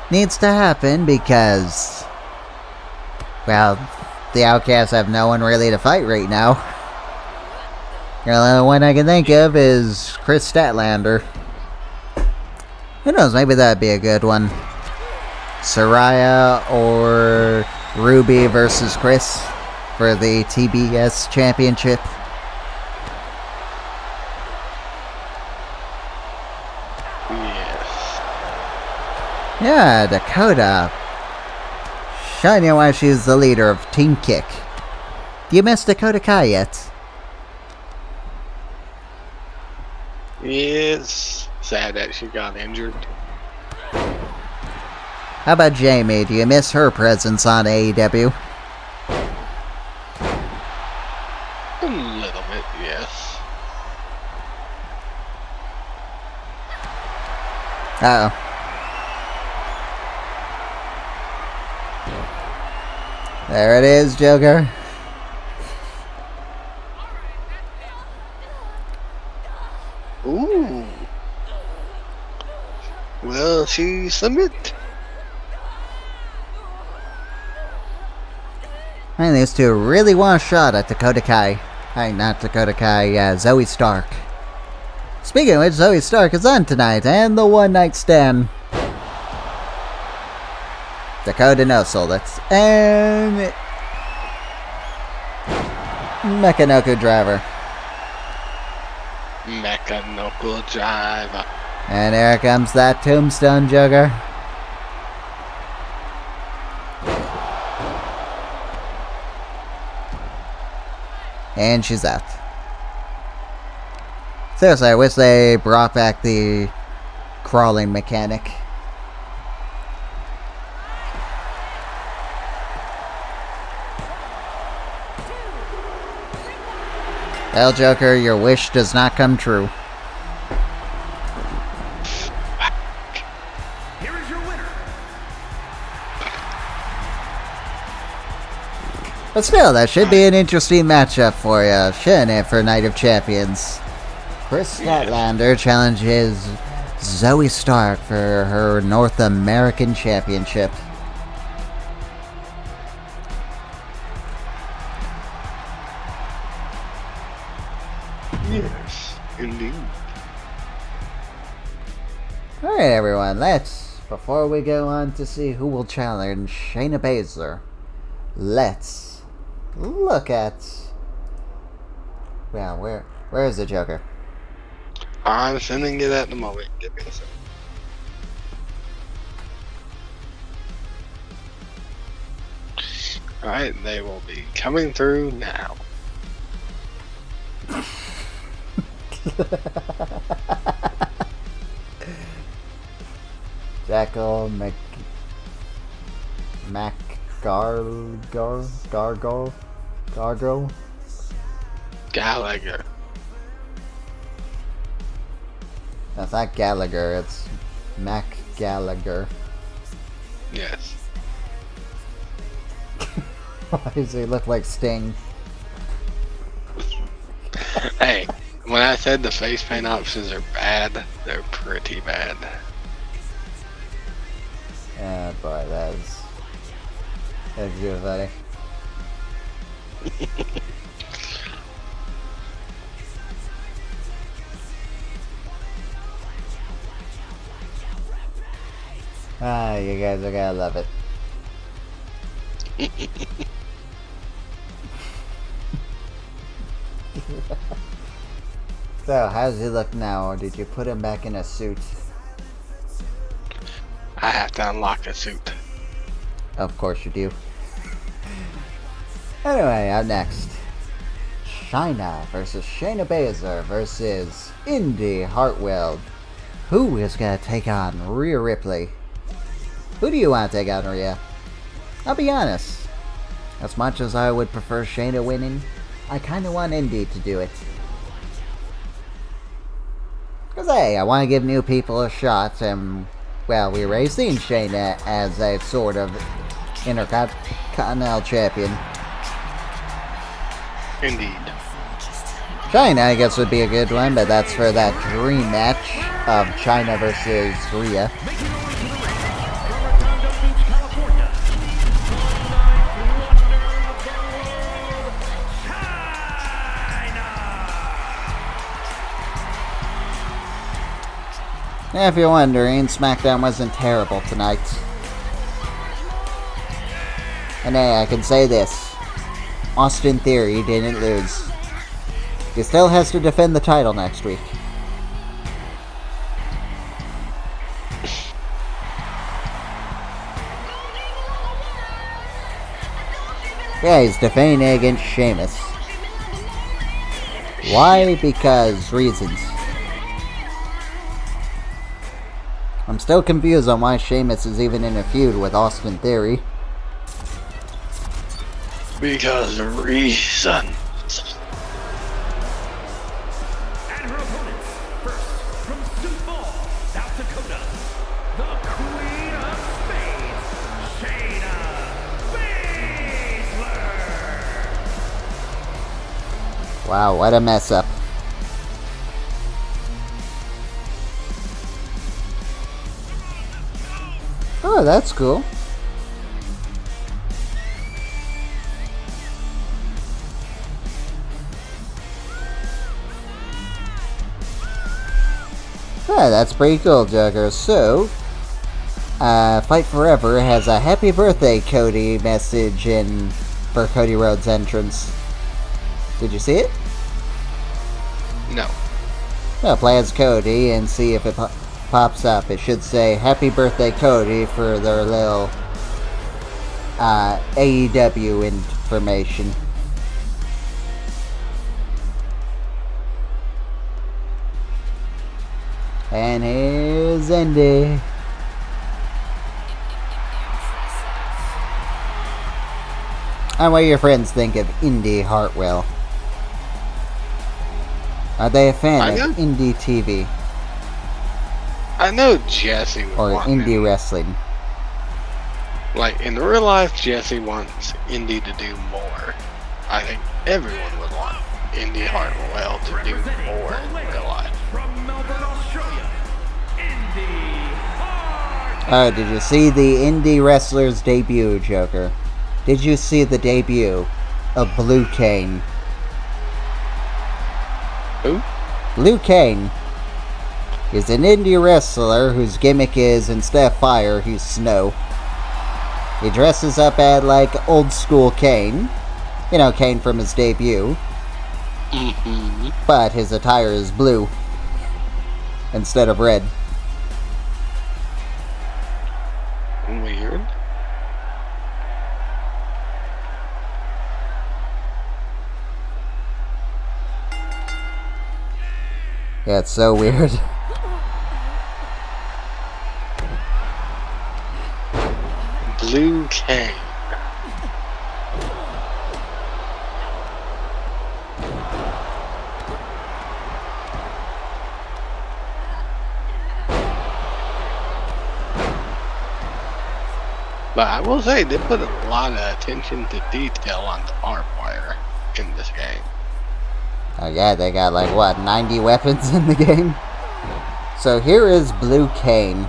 needs to happen because, well, the Outcasts have no one really to fight right now. The only one I can think of is Chris Statlander. Who knows, maybe that'd be a good one. Saraya or Ruby versus Chris for the TBS Championship. Yeah, Dakota. Showing you why she's the leader of Team Kick. Do you miss Dakota Kai yet? It's sad that she got injured. How about Jamie? Do you miss her presence on AEW? A little bit, yes. Uh-oh. There it is, Joker. Ooh. Well, she submit. I mean, these two really want a shot at Dakota Kai. Hey, not Dakota Kai, Zoey Stark. Speaking of which, Zoey Stark is on tonight, and the One Night Stand. Dakota no-sold it. And Mechanoku Driver. Mechanoku Driver. And here comes that Tombstone Joker. And she's out. Seriously, I wish they brought back the crawling mechanic. Well, Joker, your wish does not come true. Here is your winner. But still, that should be an interesting matchup for you, shouldn't it, for Night of Champions? Chris Statlander challenges Zoey Stark for her North American Championship. Yes, indeed. Alright everyone, before we go on to see who will challenge Shayna Baszler, let's look at, well, where is the Joker? I'm sending it at the moment. Give me a second. Alright, they will be coming through now. Jackal, Gargo. Gallagher. That's not Gallagher, it's Mac Gallagher. Yes. Why does he look like Sting? Hey, when I said the face paint options are bad, they're pretty bad. Yeah, boy, that's good, buddy. Ah, you guys are gonna love it. So, how's he look now, or did you put him back in a suit? I have to unlock a suit. Of course you do. Anyway, up next. Chyna versus Shayna Baszler versus Indy Hartwell. Who is gonna take on Rhea Ripley? Who do you want to take on, Rhea? I'll be honest. As much as I would prefer Shayna winning, I kinda want Indy to do it. Cause hey, I want to give new people a shot, and well, we already seen Shayna as a sort of Intercontinental Champion. Indeed. Chyna, I guess, would be a good one, but that's for that dream match of Chyna versus Rhea. If you're wondering, SmackDown wasn't terrible tonight. And hey, I can say this. Austin Theory didn't lose. He still has to defend the title next week. Yeah, he's defending against Sheamus. Why? Because reasons. I'm still confused on why Sheamus is even in a feud with Austin Theory. Because reason. And her opponents, first from Sioux Falls, South Dakota, the Queen of Spades, Shayna Baszler. Wow, what a mess up. Oh, that's cool. Yeah, that's pretty cool, Joker. So, Fight Forever has a happy birthday Cody message in for Cody Rhodes' entrance. Did you see it? No. No, play as Cody and see if it pops up. It should say happy birthday Cody for their little AEW information. And here's Indy. And what do your friends think of Indy Hartwell? Are they a fan of indie TV? I know Jesse would Or want indie him. wrestling? Like, in real life, Jesse wants Indy to do more. I think everyone would want Indy Hartwell to do more in real life. From Melbourne, Australia, Indy Hartwell. Oh, did you see the indie wrestler's debut, Joker? Did you see the debut of Blue Cane? Who? Blue Cane is an indie wrestler whose gimmick is, instead of fire, he's snow. He dresses up at, like, old school Kane. You know, Kane from his debut. Mm-hmm. But his attire is blue. instead of red. Weird. Yeah, it's so weird. Blue Kane. But I will say, they put a lot of attention to detail on the barbed wire in this game. Oh yeah, they got like, what, 90 weapons in the game? So here is Blue Kane.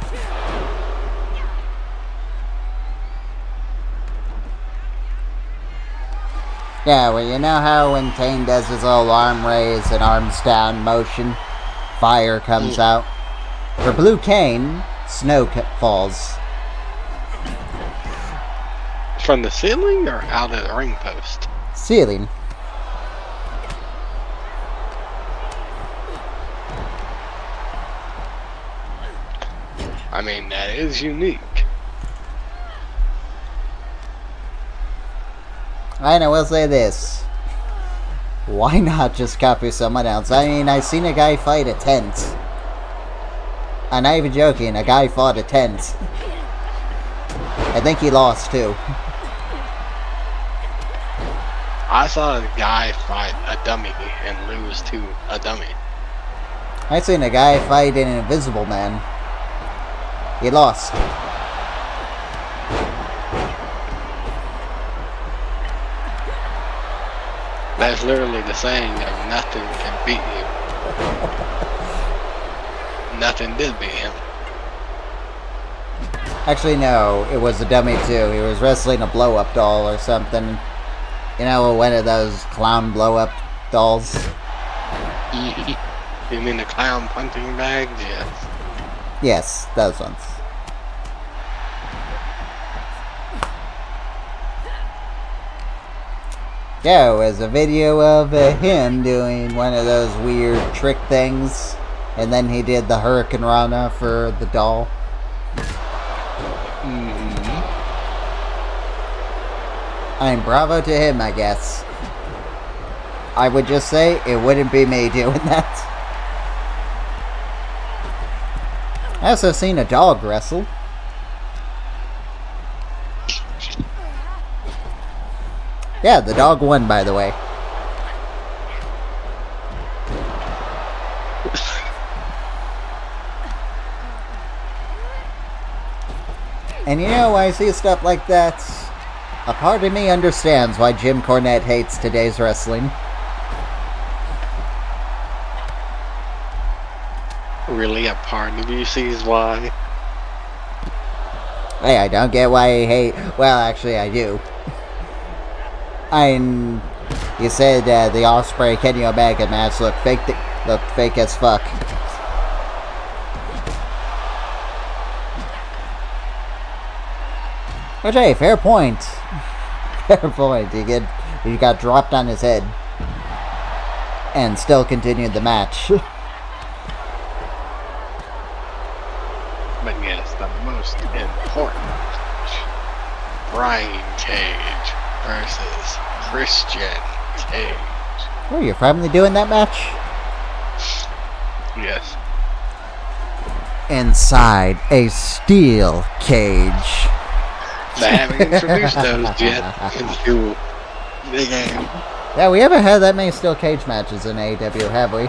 Yeah, well, you know how when Kane does his little arm raise and arms down motion, fire comes out? For Blue Kane, snow falls. From the ceiling or out of the ring post? Ceiling. I mean, that is unique. And I will say this. Why not just copy someone else? I mean, I seen a guy fight a tent. I'm not even joking, a guy fought a tent. I think he lost too. I saw a guy fight a dummy and lose to a dummy. I seen a guy fight an invisible man. He lost. That's literally the saying of nothing can beat you. Nothing did beat him. Actually, no, it was a dummy too. He was wrestling a blow-up doll or something. You know, one of those clown blow-up dolls. You mean the clown punching bag? Yes. Yes, those ones. Yeah, it was a video of him doing one of those weird trick things. And then he did the Hurricane Rana for the doll. I mean, bravo to him, I guess. I would just say, it wouldn't be me doing that. I also seen a dog wrestle. Yeah, the dog won, by the way. And you know, I see stuff like that. A part of me understands why Jim Cornette hates today's wrestling. Really, a part of you sees why? Hey, I don't get why I hate... Well, actually, I do. You said the Ospreay Kenny Omega match looked fake as fuck. Which, hey, fair point. Fair point. He got dropped on his head. And still continued the match. But yes, the most important match. Brian Cage versus Christian Cage. Oh, you're finally doing that match? Yes. Inside a steel cage. They haven't introduced those yet into the game. Yeah, we haven't had that many steel cage matches in AEW, have we?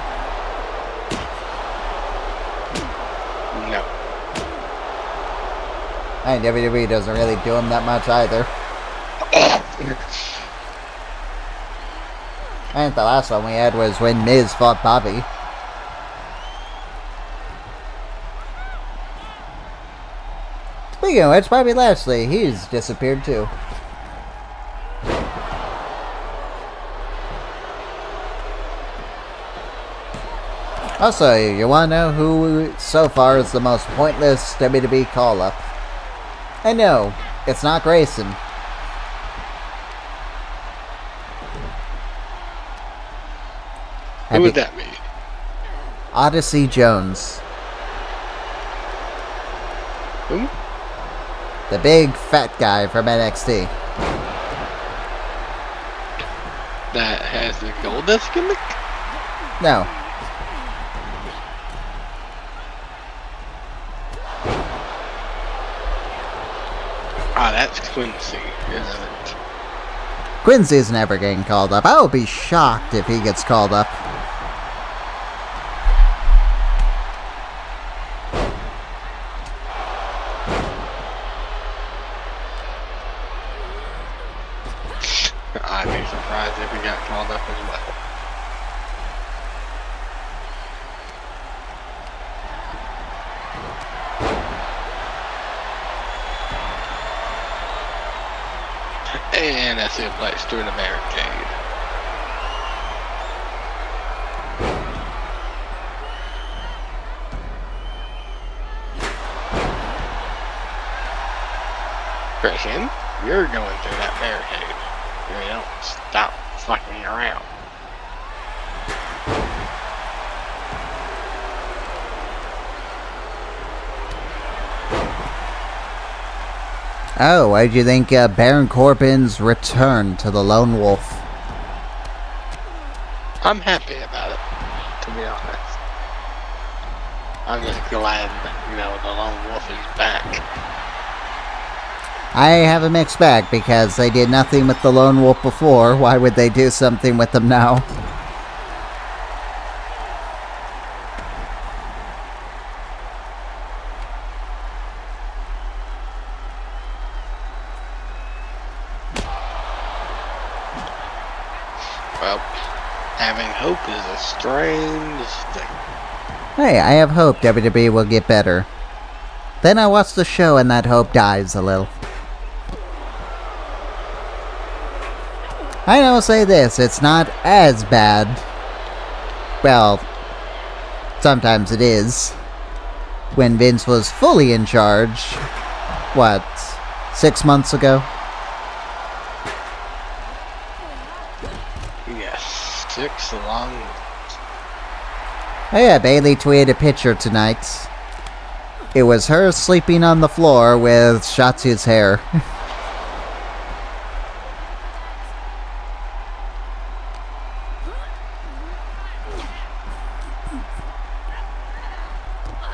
No. And WWE doesn't really do them that much either. I think the last one we had was when Miz fought Bobby. Speaking of which, Bobby Lashley, he's disappeared too. Also, you wanna know who so far is the most pointless WWE call-up? I know, it's not Grayson. Who would that be? Odyssey Jones. Who? The big fat guy from NXT. That has the Goldust gimmick? No. Ah, that's Quincy, isn't it? Quincy's never getting called up. I will be shocked if he gets called up. I'd be surprised if he got called up as well. And that's it, place through the barricade. Christian, you're going through that barricade. You don't stop fucking around. Oh, why do you think Baron Corbin's return to the Lone Wolf? I'm happy about it, to be honest. I'm just glad that, you know, the Lone Wolf is back. I have a mixed bag because they did nothing with the Lone Wolf before. Why would they do something with them now? Well, having hope is a strange thing. Hey, I have hope WWE will get better. Then I watch the show and that hope dies a little. I will say this, it's not as bad. Well, sometimes it is. When Vince was fully in charge, what, 6 months ago? Yes, 6 long. Oh yeah, Bailey tweeted a picture tonight. It was her sleeping on the floor with Shotzi's hair.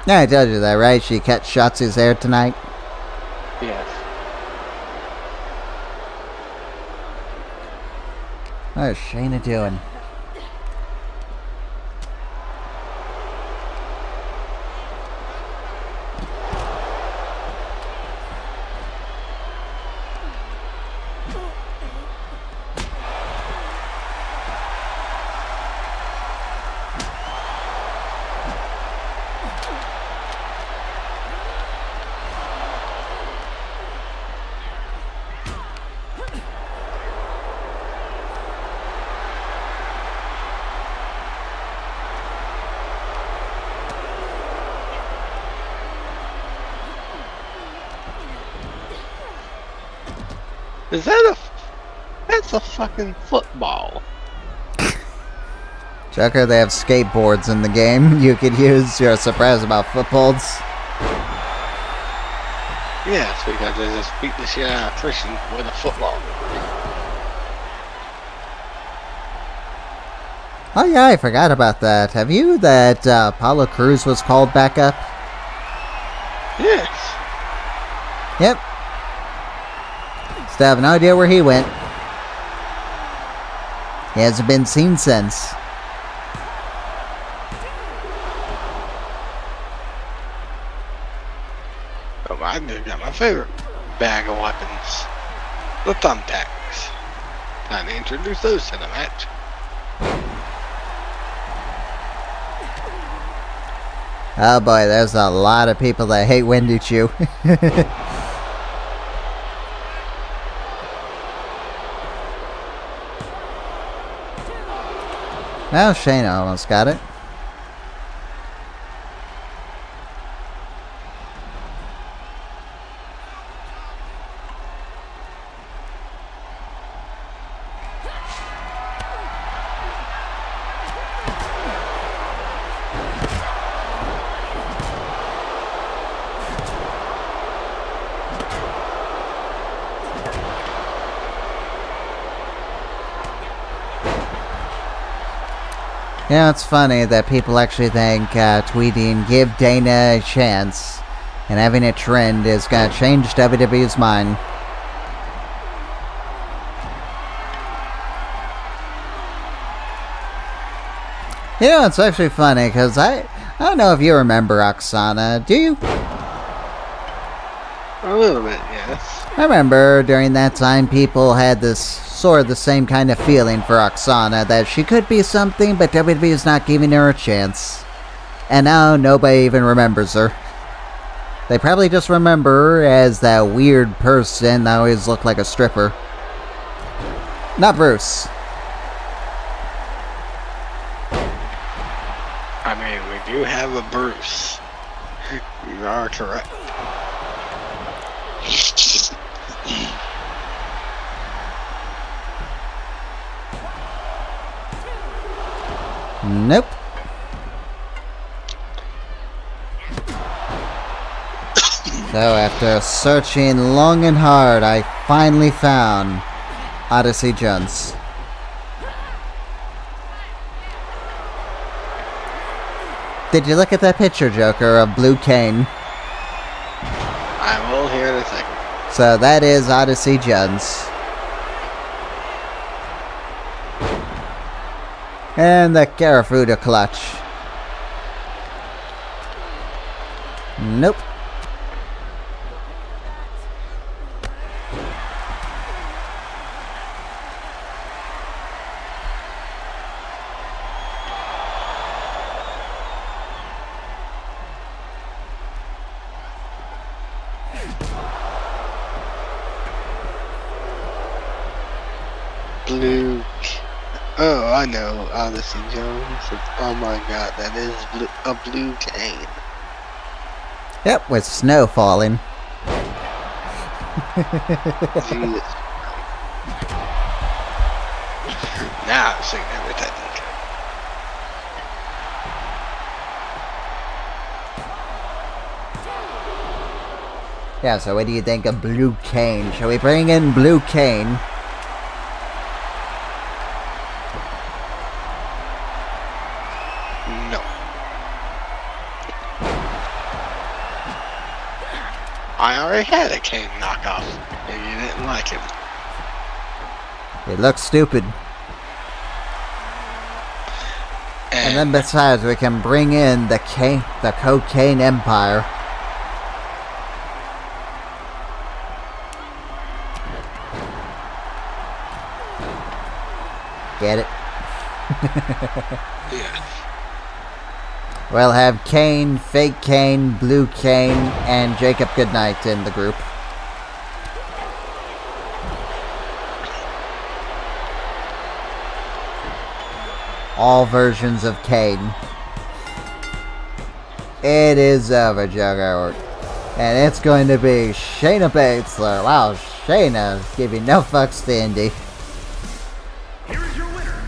Yeah, I told you that, right? She cut Shotzi's hair tonight. Yes. What is Shayna doing? Is that that's a fucking football. Chucker, they have skateboards in the game. You could use. You're surprised about footballs. Yes, because they just beat the shit out of Christian with a football. Oh yeah, I forgot about that. Have you that Apollo Crews was called back up? Yes. Yep. Still have no idea where he went. He hasn't been seen since. Oh, I just got my favorite bag of weapons. The thumbtacks. Time to introduce those to the match. Oh boy, there's a lot of people that hate Wendy Chu. Well, Shayna almost got it. You know, it's funny that people actually think tweeting "Give Dana a chance" and having a trend is gonna change WWE's mind. You know, it's actually funny because I don't know if you remember Oksana. Do you? A little bit, yes. I remember during that time people had this sort of the same kind of feeling for Oksana, that she could be something, but WWE is not giving her a chance. And now nobody even remembers her. They probably just remember her as that weird person that always looked like a stripper. Not Bruce. I mean, we do have a Bruce. You are correct. Nope. So after searching long and hard, I finally found Odyssey Jones. Did you look at that picture, Joker, of Blue Cane? I will here in a second. So that is Odyssey Jones. And the Garafuda clutch. Nope. Blue. Oh, I know. Odyssey Jones. Oh my god, that is a blue cane. Yep, with snow falling. Jesus. Now I've seen everything. Yeah, so what do you think of Blue Cane? Shall we bring in Blue Cane? No. I already had a cane knockoff, and you didn't like him. It looks stupid. And then besides, we can bring in the Cocaine Empire. Get it? Yeah. We'll have Kane, Fake Kane, Blue Kane, and Jacob Goodnight in the group. All versions of Kane. It is over, Joker. And it's going to be Shayna Baszler. Wow, Shayna giving no fucks to Indy. Here is your winner,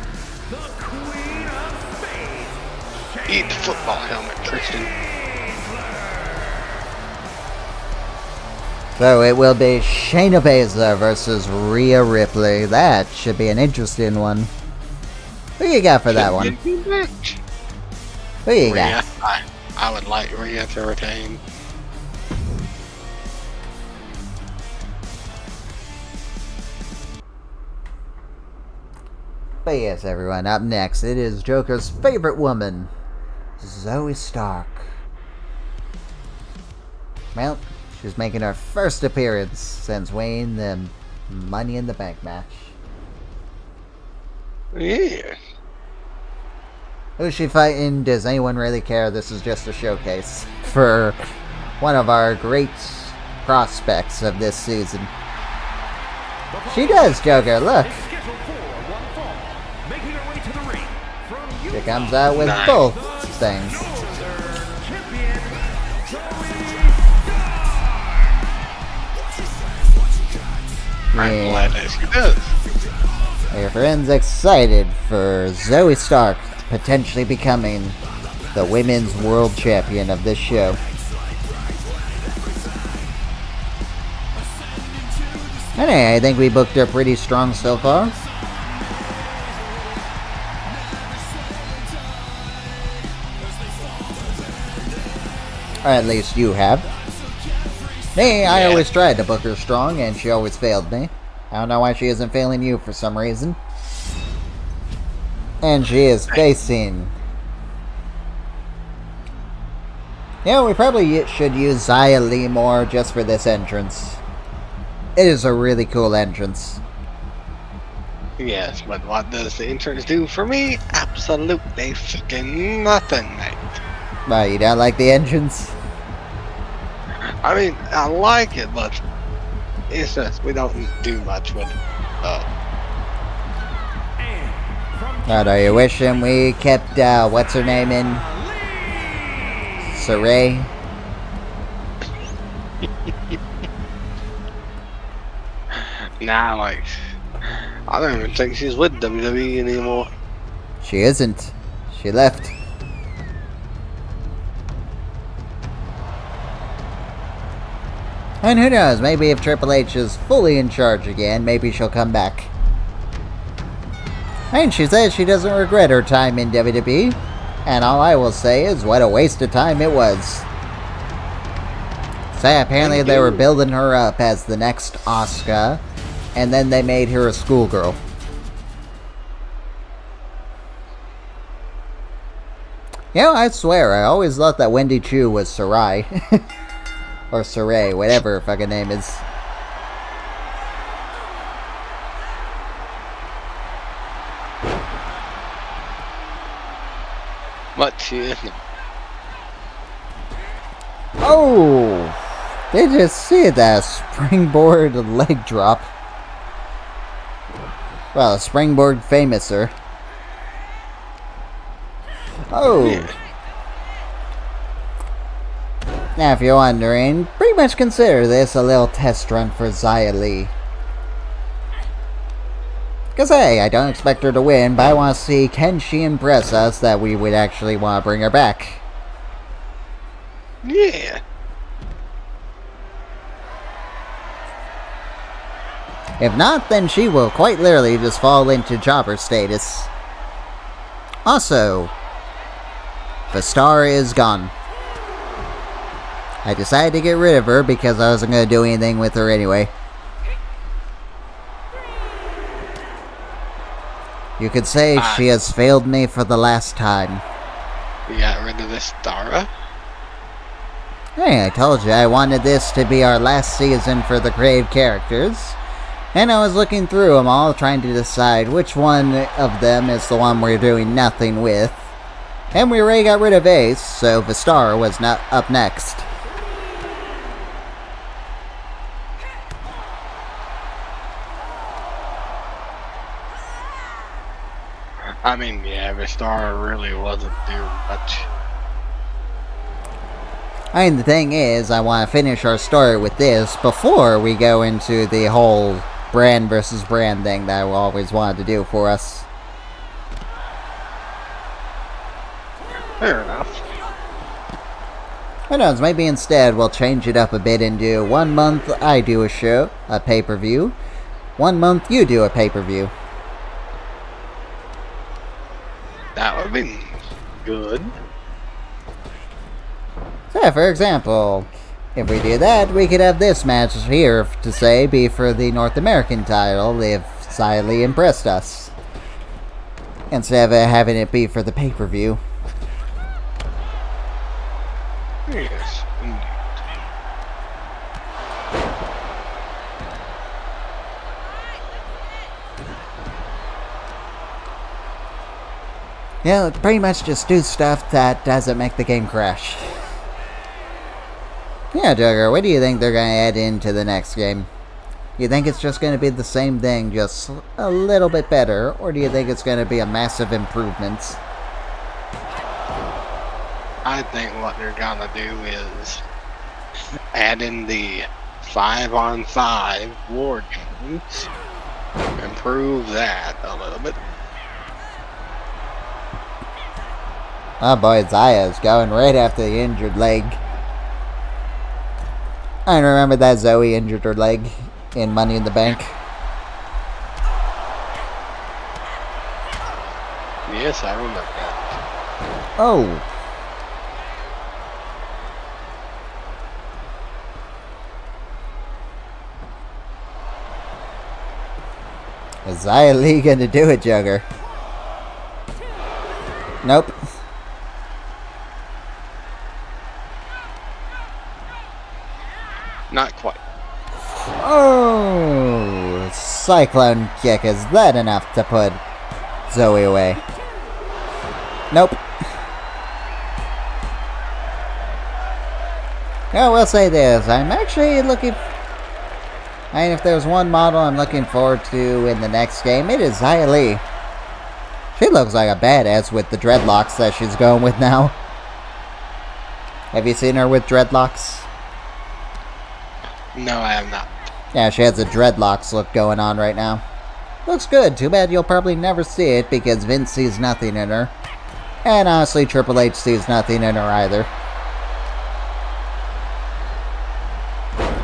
the Queen of Spades. Eat the football helmet, Christian. So it will be Shayna Baszler versus Rhea Ripley. That should be an interesting one. Who you got for that one? Who you Rhea. got? I would like Rhea to retain. But yes, everyone, up next, it is Joker's favorite woman, Zoey Stark. Well, she's making her first appearance since winning the Money in the Bank match. Yeah. Who's she fighting? Does anyone really care? This is just a showcase for one of our great prospects of this season. She does, Joker, look! She comes out with both things. I'm glad that she does. Your friends excited for Zoey Stark potentially becoming the Women's World Champion of this show. Anyway, I think we booked her pretty strong so far. Or at least you have. Me, I Yeah. always tried to book her strong, and she always failed me. I don't know why she isn't failing you for some reason. And she is facing... Yeah, we probably should use Xia Li more just for this entrance. It is a really cool entrance. Yes, but what does the entrance do for me? Absolutely fucking nothing, mate. Well, you don't like the entrance? I mean, I like it, but it's just we don't do much with it. And from Are you wishing we kept, what's her name in? Saray? Nah, like, I don't even think she's with WWE anymore. She isn't. She left. And who knows, maybe if Triple H is fully in charge again, maybe she'll come back. And she says she doesn't regret her time in WWE. And all I will say is, what a waste of time it was. So apparently they were building her up as the next Asuka, and then they made her a schoolgirl. You know, I swear, I always thought that Wendy Chu was Sarai. Or Saray, whatever her fucking name is. But she isn't. Oh! Did you see that springboard leg drop? Well, springboard famouser. Oh! Yeah. Now, if you're wondering, pretty much consider this a little test run for Xia Li. Because, hey, I don't expect her to win, but I want to see, can she impress us that we would actually want to bring her back? Yeah. If not, then she will quite literally just fall into jobber status. Also, the star is gone. I decided to get rid of her because I wasn't going to do anything with her anyway. You could say she has failed me for the last time. You got rid of this Dara? Hey, I told you I wanted this to be our last season for the creative characters. And I was looking through them all, trying to decide which one of them is the one we're doing nothing with. And we already got rid of Ace, so Vistar was not up next. I mean, yeah, the star really wasn't doing much. I mean, the thing is, I want to finish our story with this before we go into the whole brand versus brand thing that I always wanted to do for us. Fair enough. Who knows, maybe instead we'll change it up a bit and do 1 month I do a show, a pay-per-view. 1 month you do a pay-per-view. That would be good. So, for example, if we do that, we could have this match here to say be for the North American title if Xia Li impressed us. Instead of having it be for the pay-per-view. Yes, indeed. Yeah, pretty much just do stuff that doesn't make the game crash. Yeah, Jugger, what do you think they're going to add into the next game? You think it's just going to be the same thing, just a little bit better, or do you think it's going to be a massive improvement? I think what they're gonna do is add in the 5-on-5 war games, improve that a little bit. Oh boy, Zaya's going right after the injured leg. I remember that Zoey injured her leg in Money in the Bank. Yes, I remember that. Oh. Is Xia Li gonna do it, Joker? Nope. Not quite. Oh, Cyclone kick. Is that enough to put Zoey away? Nope. I will say this. I'm actually looking... I mean, if there's one model I'm looking forward to in the next game, it is Xia Li. She looks like a badass with the dreadlocks that she's going with now. Have you seen her with dreadlocks? No, I have not. Yeah, she has a dreadlocks look going on right now. Looks good. Too bad you'll probably never see it because Vince sees nothing in her. And honestly, Triple H sees nothing in her either.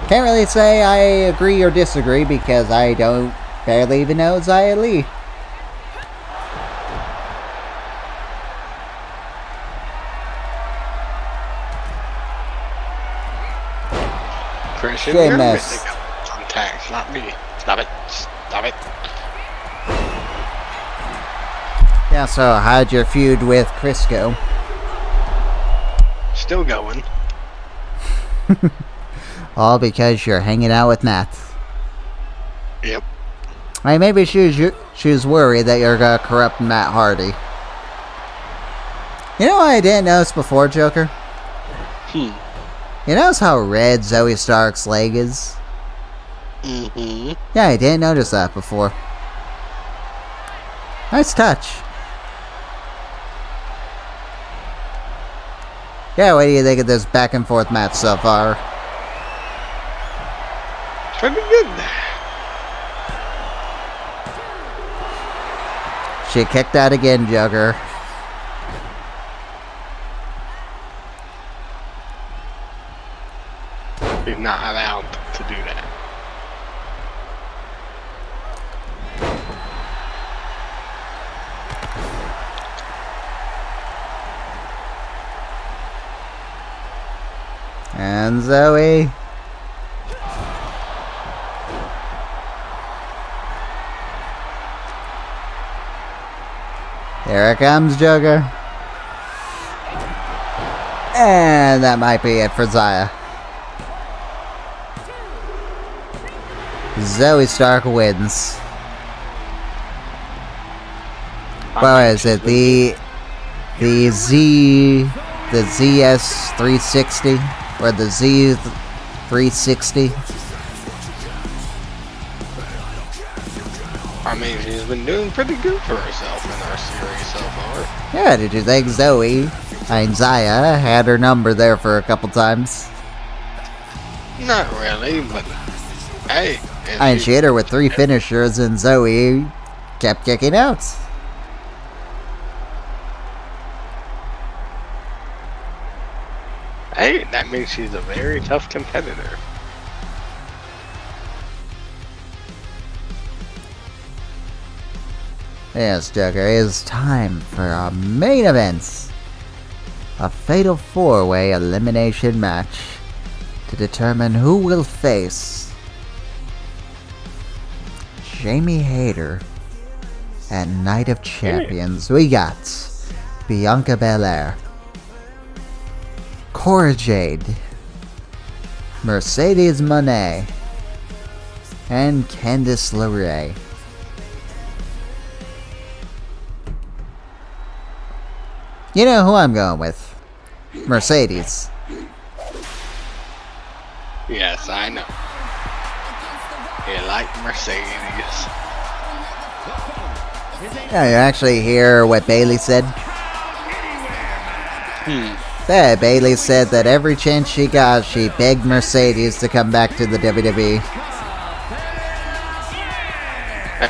Can't really say I agree or disagree because I don't barely even know Xia Li. Christian, They you're missed. missing contacts, not me. Stop it. Stop it. Yeah, so how'd your feud with Chris go? Still going. All because you're hanging out with Matt. Yep. I mean, maybe she was worried that you're gonna corrupt Matt Hardy. You know what I didn't notice before, Joker? You notice how red Zoey Stark's leg is? Mm-hmm. Yeah, I didn't notice that before. Nice touch. Yeah, what do you think of this back and forth match so far? Pretty good. She kicked out again, Joker. He's not allowed to do that. And Zoey. Here it comes, Joker. And that might be it for Xia. Zoey Stark wins. What is it? The ZS 360 or the Z 360? I mean, she's been doing pretty good for herself in our series so far. Yeah, did you think Zoey and Xia had her number there for a couple times? Not really, but hey. And she hit her with 3 finishers and Zoey kept kicking out. Hey, that means she's a very tough competitor. Yes, Joker, it is time for our main event. A fatal 4-way elimination match to determine who will face Jamie Hayter at Night of Champions. We got Bianca Belair, Cora Jade, Mercedes Moné, and Candice LeRae. You know who I'm going with. Mercedes. Yes, I know. You like Mercedes. Yeah, you actually hear what Bailey said? Yeah, Bailey said that every chance she got, she begged Mercedes to come back to the WWE.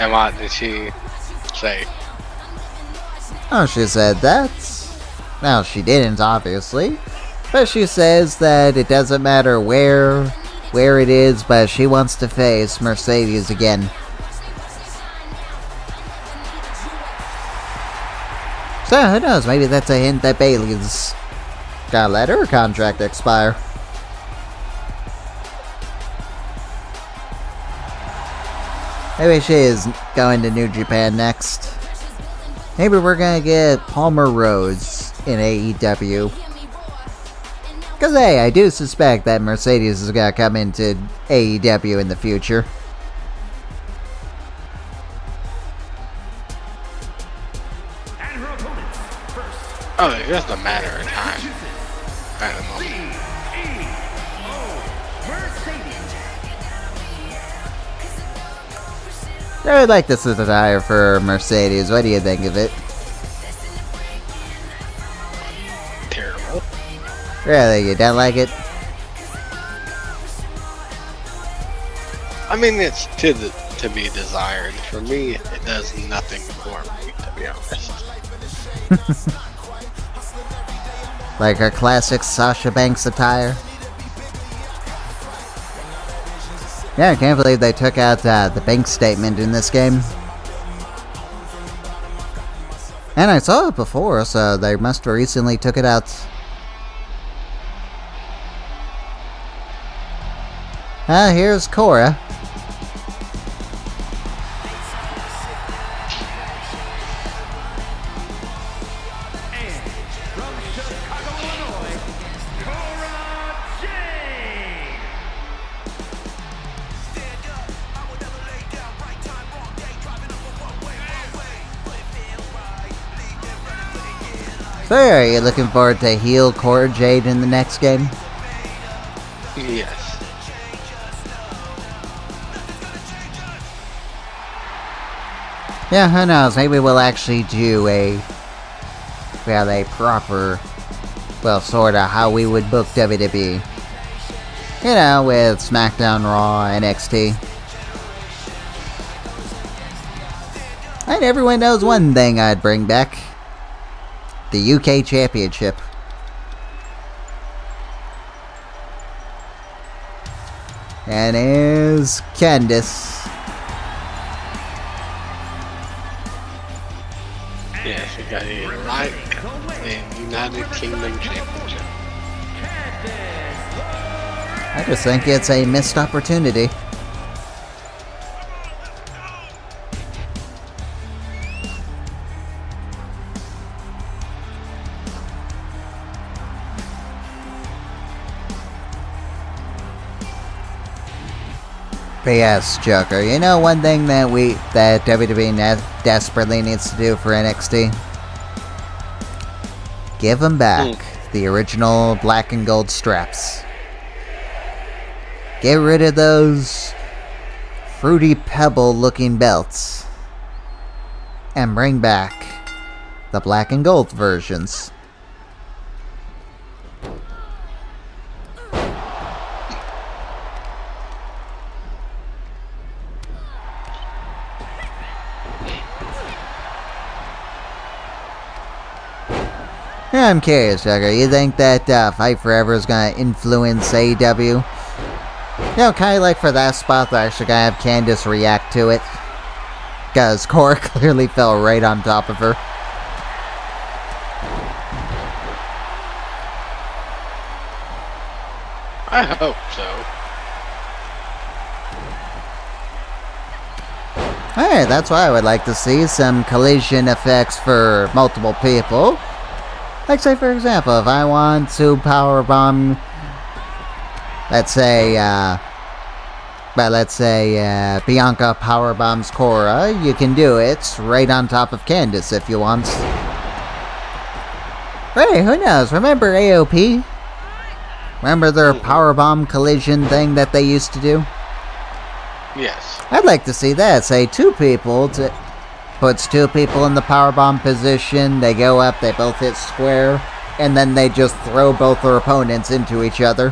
And what did she say? Oh, she said that. Now, she didn't, obviously. But she says that it doesn't matter where it is, but she wants to face Mercedes again. So, who knows? Maybe that's a hint that Bailey's gotta let her contract expire. Maybe she is going to New Japan next. Maybe we're gonna get Palmer Rose in AEW. Because, hey, I do suspect that Mercedes is gonna come into AEW in the future. And her opponents, first, Oh, it's just a matter of time at the moment. I would like this as a tire for Mercedes. What do you think of it? Terrible. Really, you don't like it? I mean, it's to be desired. For me, it does nothing for me, to be honest. Like her classic Sasha Banks attire? Yeah, I can't believe they took out the bank statement in this game. And I saw it before, so they must have recently took it out. Here's Cora. So are you looking forward to heel Cora Jade in the next game? Yes. Yeah, who knows, maybe we'll actually do a proper, well, sorta how we would book WWE. You know, with SmackDown, Raw, NXT. And everyone knows one thing I'd bring back. The UK Championship. And is Candice. Yes, you got the United Kingdom Championship. I just think it's a missed opportunity. But yes, Joker, you know one thing that WWE desperately needs to do for NXT? Give them back the original black and gold straps. Get rid of those Fruity Pebble looking belts. And bring back the black and gold versions. Yeah, I'm curious, Sugar. You think that Fight Forever is going to influence AEW? You know, kind of like for that spot, they're actually going to have Candice react to it. Because Cora clearly fell right on top of her. I hope so. Alright, that's why I would like to see some collision effects for multiple people. Like, say, for example, if I want to powerbomb, let's say Bianca powerbombs Cora, you can do it right on top of Candice if you want. Hey, who knows? Remember AOP? Remember their powerbomb collision thing that they used to do? Yes. I'd like to see that. Say puts two people in the powerbomb position, they go up, they both hit square, and then they just throw both their opponents into each other.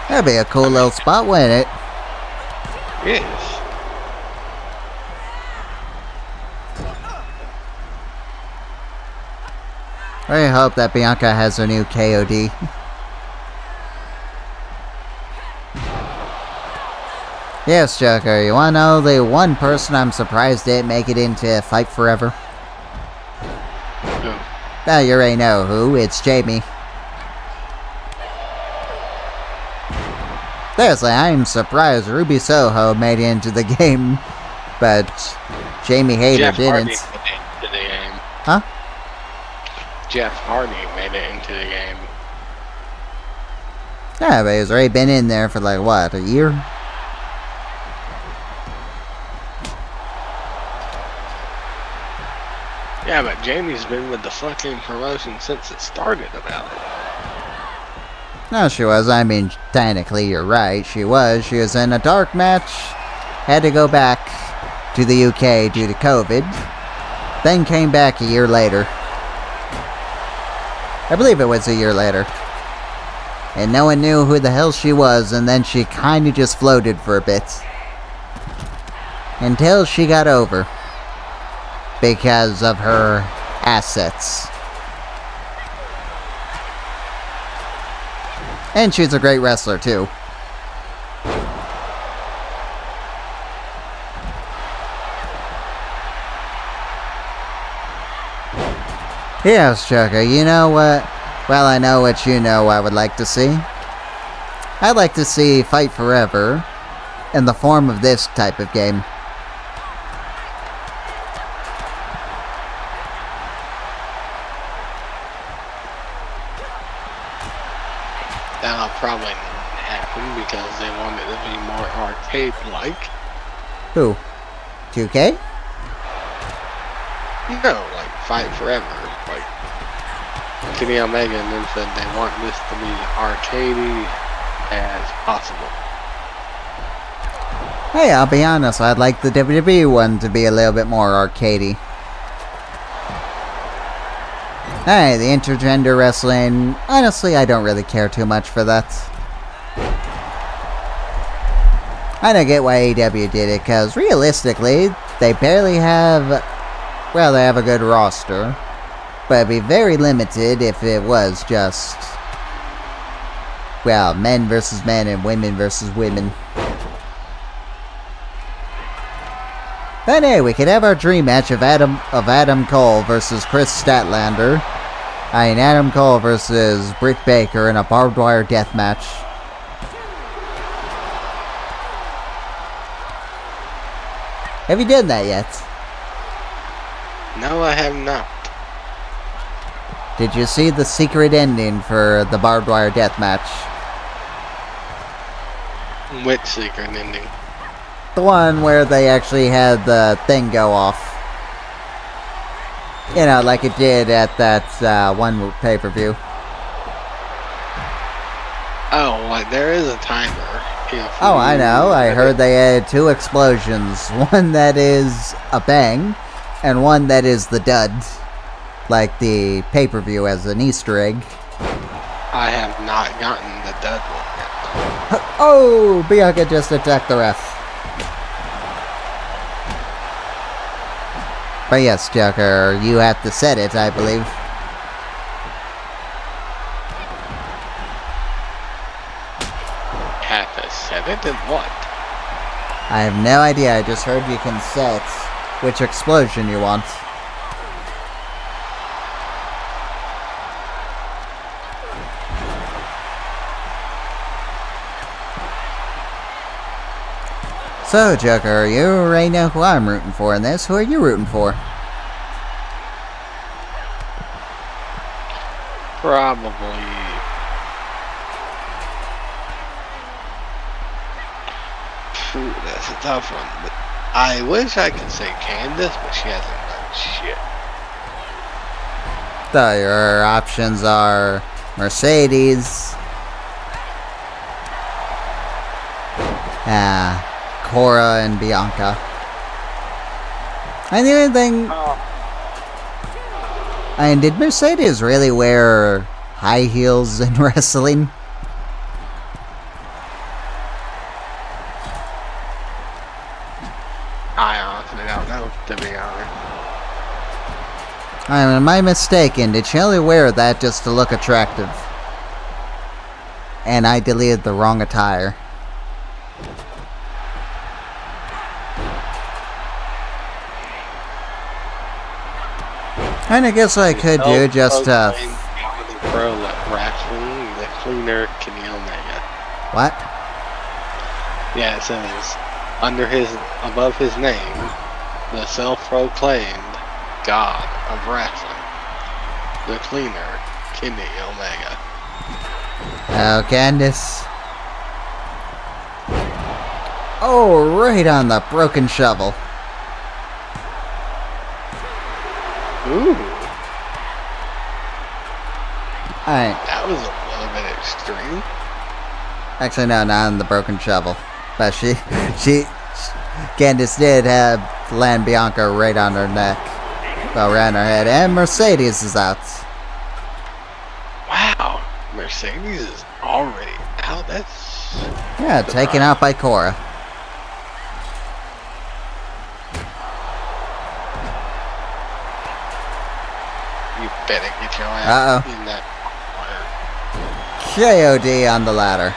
That'd be a cool little spot, wouldn't it? Yes. I hope that Bianca has her new KOD. Yes, Joker, you wanna know the one person I'm surprised didn't make it into Fight Forever? Who? Oh, you already know who, it's Jamie. Seriously, I'm surprised Ruby Soho made it into the game, but Jamie Hayter Jeff Hardy didn't. made it into the game. Huh? Jeff Hardy made it into the game. Yeah, but he's already been in there for like, what, a year? Yeah, but Jamie's been with the fucking promotion since it started about it. No, she was. I mean, technically, you're right. She was. She was in a dark match. Had to go back to the UK due to COVID. Then came back a year later. I believe it was a year later. And no one knew who the hell she was, and then she kinda just floated for a bit. Until she got over. Because of her assets. And she's a great wrestler, too. Yes, Chucker, you know what? Well, I know what you know I would like to see. I'd like to see Fight Forever in the form of this type of game. That'll probably not happen because they want it to be more arcade-like. Who? 2K? No, like Fight Forever. Like Kenny Omega and them said they want this to be arcadey as possible. Hey, I'll be honest, I'd like the WWE one to be a little bit more arcadey. Hey, the intergender wrestling, honestly, I don't really care too much for that. I don't get why AEW did it, because realistically, they barely have... Well, they have a good roster, but it'd be very limited if it was just... Well, men versus men and women versus women. Then hey, we could have our dream match of Adam Cole versus Chris Statlander. I mean, Adam Cole versus Britt Baker in a barbed wire death match. Have you done that yet? No, I have not. Did you see the secret ending for the barbed wire death match? Which secret ending? The one where they actually had the thing go off. You know, like it did at that one pay-per-view. Oh, like there is a timer. Oh, I know. I heard they had 2 explosions. One that is a bang, and one that is the dud. Like the pay-per-view as an Easter egg. I have not gotten the dud one yet. Oh! Bianca just attacked the ref. But yes, Joker, you have to set it, I believe. Have to set it in what? I have no idea, I just heard you can set which explosion you want. So, Joker, you already know who I'm rooting for in this. Who are you rooting for? Probably. Phew, that's a tough one. But I wish I could say Candace, but she hasn't done shit. So, your options are Mercedes, Cora, and Bianca. And the only thing... I mean, did Mercedes really wear high heels in wrestling? I honestly don't know, to be honest. I mean, am I mistaken? Did she only wear that just to look attractive? And I deleted the wrong attire. And I guess what I could do just the pro wrestling, the cleaner Kenny Omega. What? Yeah, it says above his name, the self-proclaimed God of Wrestling, the cleaner, Kenny Omega. Oh, Candice. Oh, right on the broken shovel. Ooh, Alright. that was a little bit extreme. Actually, no, not on the broken shovel. But Candice did have land Bianca right on her neck. Well, around her head. And Mercedes is out. Wow, Mercedes is already out. That's Yeah, taken out by Cora. You better get your ass in that KOD on the ladder.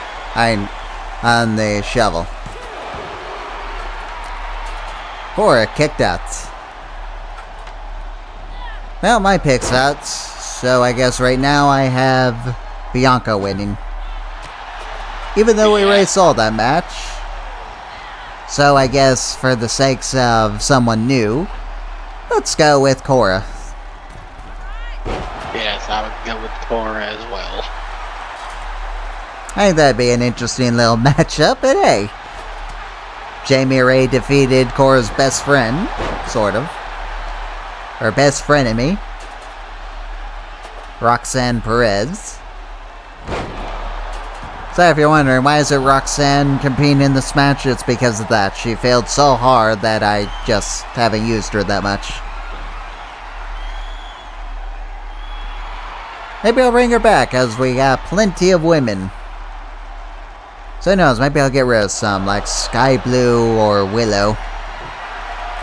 On the shovel. Cora kicked out. Well, my pick's out. So I guess right now I have Bianca winning. Even though we already saw that match. So I guess for the sakes of someone new, let's go with Cora. Yes, I would go with Cora as well. I think that'd be an interesting little matchup, but hey. Jamie Ray defeated Cora's best friend, sort of. Her best frenemy. Roxanne Perez. So if you're wondering, why is it Roxanne competing in this match? It's because of that. She failed so hard that I just haven't used her that much. Maybe I'll bring her back, as we got plenty of women. So who knows, maybe I'll get rid of some, like Sky Blue or Willow.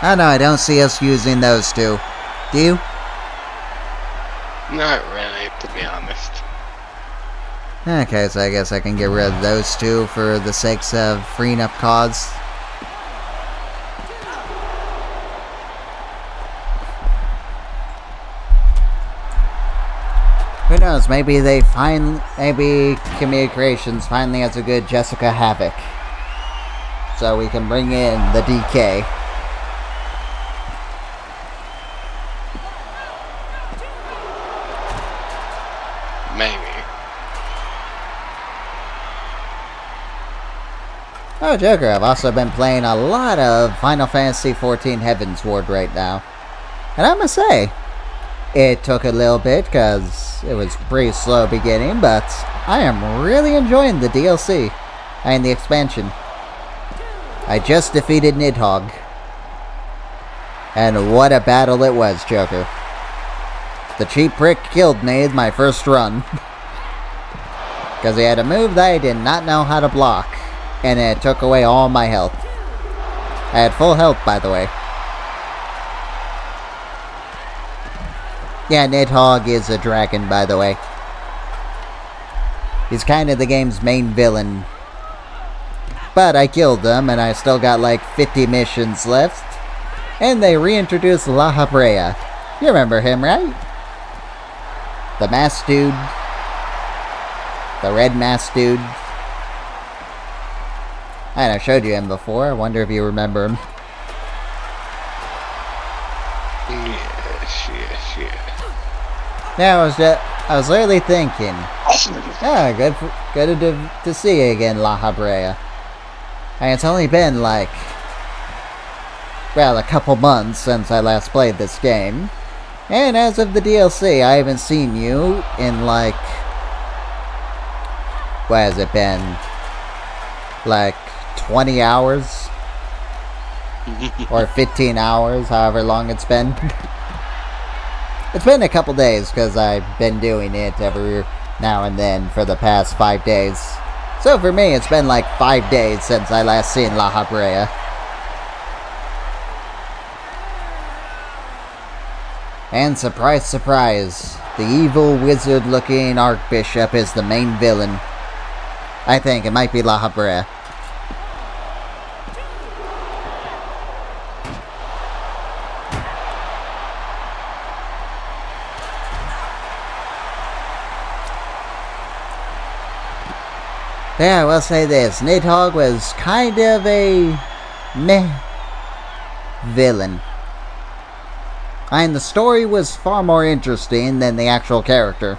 I don't know, I don't see us using those two. Do you? Not really, to be honest. Okay, so I guess I can get rid of those two for the sakes of freeing up cause. Who knows, maybe maybe Community Creations finally has a good Jessica Havoc. So we can bring in the DK. Maybe. Oh, Joker, I've also been playing a lot of Final Fantasy XIV Heaven's Ward right now. And I must say, it took a little bit because it was pretty slow beginning, but I am really enjoying the DLC and the expansion. I just defeated Nidhogg. And what a battle it was, Joker. The cheap prick killed me in my first run. Because he had a move that I did not know how to block. And it took away all my health. I had full health, by the way. Yeah, Nidhogg is a dragon, by the way. He's kind of the game's main villain. But I killed him, and I still got like 50 missions left. And they reintroduced La Habrea. You remember him, right? The masked dude. The red masked dude. I showed you him before. I wonder if you remember him. Yes. Yeah, I was literally thinking. Good to see you again, La Habrea. And it's only been like, well, a couple months since I last played this game. And as of the DLC, I haven't seen you in like, what has it been? Like 20 hours? Or 15 hours, however long it's been. It's been a couple days because I've been doing it every now and then for the past 5 days. So for me, it's been like 5 days since I last seen La Habrea. And surprise, surprise, the evil wizard-looking Archbishop is the main villain. I think it might be La Habrea. Yeah, I will say this. Nidhogg was kind of a meh villain. And the story was far more interesting than the actual character.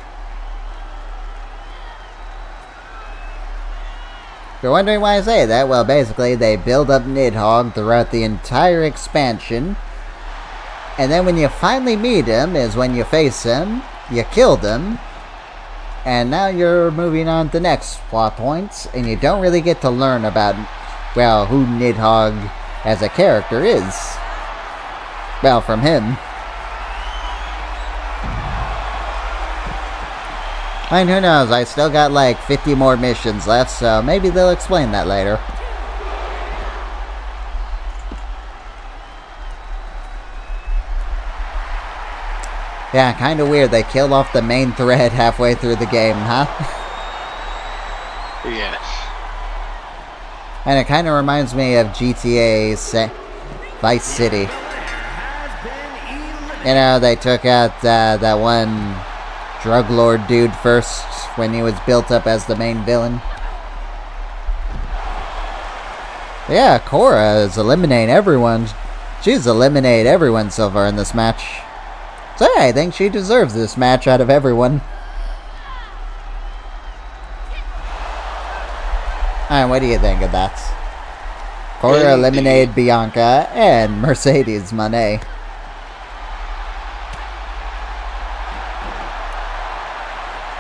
If you're wondering why I say that, well, basically, they build up Nidhogg throughout the entire expansion. And then when you finally meet him is when you face him, you killed him, and now you're moving on to the next plot points, and you don't really get to learn about, well, who Nidhogg as a character is. Well, from him. And who knows, I still got like 50 more missions left, so maybe they'll explain that later. Yeah, kinda weird they killed off the main thread halfway through the game, huh? Yes. And it kinda reminds me of GTA Vice City. You know, they took out that one drug lord dude first when he was built up as the main villain. Yeah, Cora is eliminating everyone. She's eliminated everyone so far in this match. So yeah, I think she deserves this match out of everyone. Alright, what do you think of that? Cora eliminated Bianca and Mercedes Moné.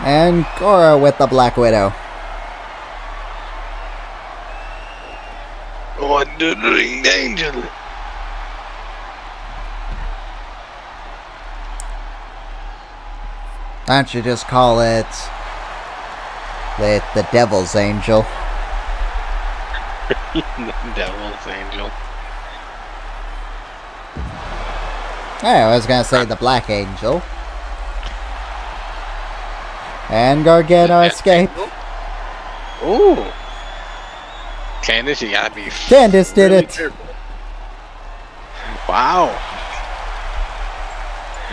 And Cora with the Black Widow. Wandering Angel. Why don't you just call it the Devil's Angel? The Devil's Angel. Yeah, I was gonna say the Black Angel. And Gargano escape. Ooh. Candice, you gotta be. Candice did really it. careful. Wow.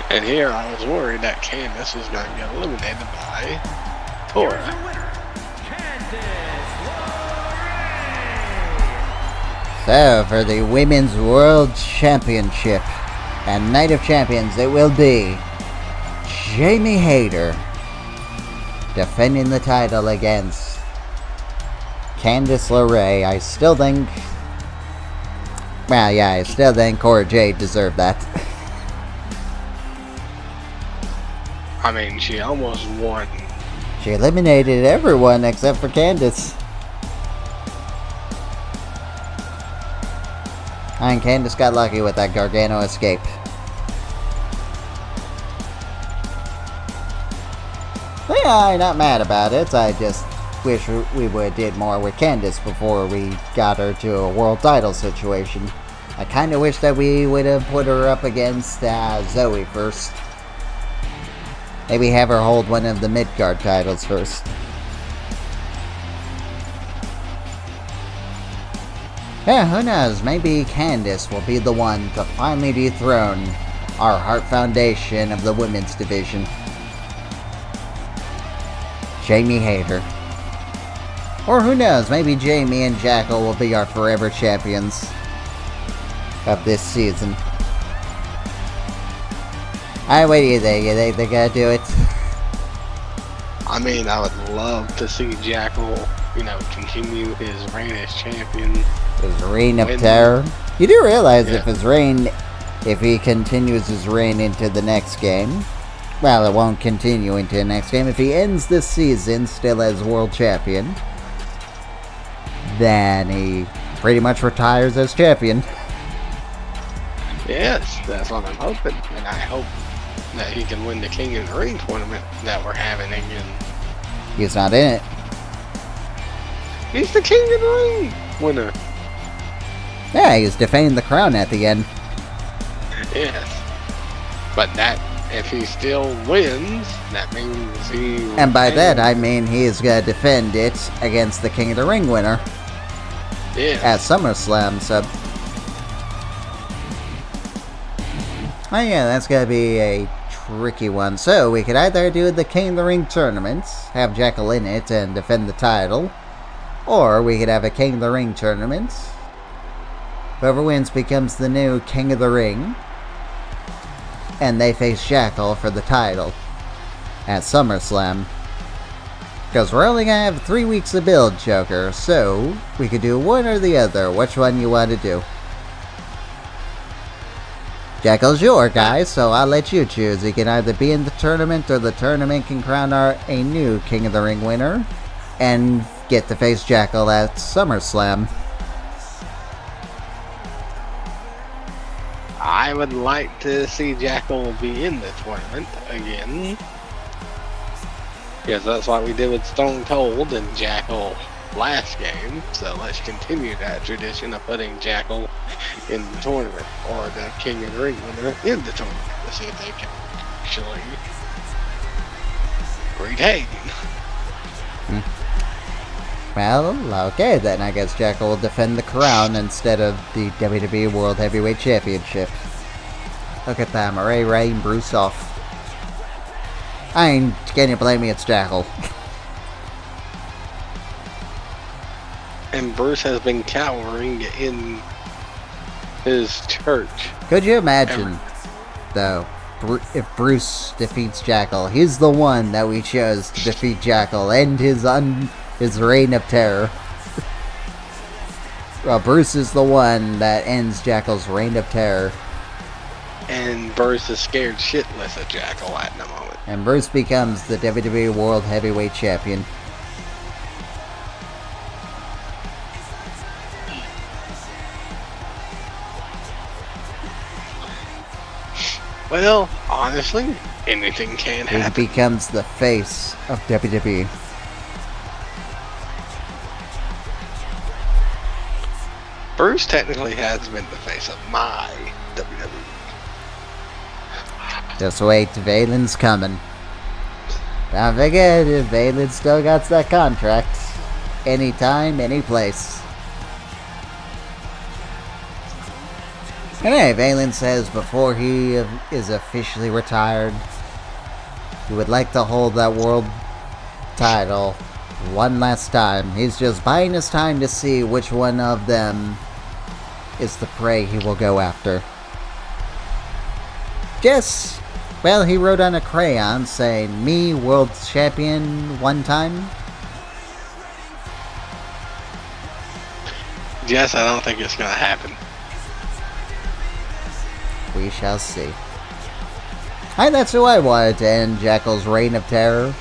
And here I was worried that Candice was going to get eliminated by Cora. Here's your winner, Candice LeRae. So, for the Women's World Championship and Night of Champions, it will be Jamie Hayter defending the title against Candice LeRae. I still think... Well, yeah, I still think Cora Jade deserved that. I mean, she almost won. She eliminated everyone except for Candice. And Candice got lucky with that Gargano escape. But yeah, I'm not mad about it. I just wish we would have did more with Candice before we got her to a world title situation. I kind of wish that we would have put her up against Zoey first. Maybe have her hold one of the mid-card titles first. Yeah, who knows? Maybe Candice will be the one to finally dethrone our Heart Foundation of the women's division. Jamie Hayter. Or who knows? Maybe Jamie and Jackal will be our forever champions of this season. Alright, what do you think? You think they're gonna do it? I mean, I would love to see Jackal, you know, continue his reign as champion. His reign of terror. You do realize Yeah. if he continues his reign into the next game, well, it won't continue into the next game. If he ends this season still as world champion, then he pretty much retires as champion. Yes, that's what I'm hoping. And I hope that he can win the King of the Ring tournament that we're having again. He's not in it. He's the King of the Ring winner. Yeah, he's defending the crown at the end. Yes. But that, if he still wins, that means he... And by that, I mean he's gonna defend it against the King of the Ring winner Yeah. at SummerSlam, so... Oh yeah, that's gonna be a tricky one. So, we could either do the King of the Ring tournament, have Jackal in it and defend the title, Or we could have a King of the Ring tournament. Whoever wins becomes the new King of the Ring. And they face Jackal for the title at SummerSlam. Because we're only going to have 3 weeks to build, Joker. So, we could do one or the other. Which one you want to do? Jackal's your guy, so I'll let you choose. He can either be in the tournament, or the tournament can crown a new King of the Ring winner. And get to face Jackal at SummerSlam. I would like to see Jackal be in the tournament again. Because that's what we did with Stone Cold and Jackal last game. So let's continue that tradition of putting Jackal in the tournament, or the King of the Ring winner in the tournament, to see if they can actually retain. Well, okay then. I guess Jackal will defend the crown instead of the WWE World Heavyweight Championship. Look at that. Ray and Bruce off. Can you blame me? It's Jackal. And Bruce has been cowering in his church. Could you imagine, though, if Bruce defeats Jackal? He's the one that we chose to defeat Jackal and his reign of terror. Well, Bruce is the one that ends Jackal's reign of terror. And Bruce is scared shitless of Jackal at the moment. And Bruce becomes the WWE World Heavyweight Champion. Well, honestly, anything can happen. He becomes the face of WWE. Bruce technically has been the face of my WWE. Just wait, Valen's coming. Don't forget, Valen still got that contract. Anytime, any place. Anyway, Valen says before he is officially retired, he would like to hold that world title one last time. He's just buying his time to see which one of them is the prey he will go after. Yes. Well, he wrote on a crayon saying, "Me, world champion, one time." Yes, I don't think it's gonna happen. We shall see. Hi, that's who I wanted to end Jackal's reign of terror.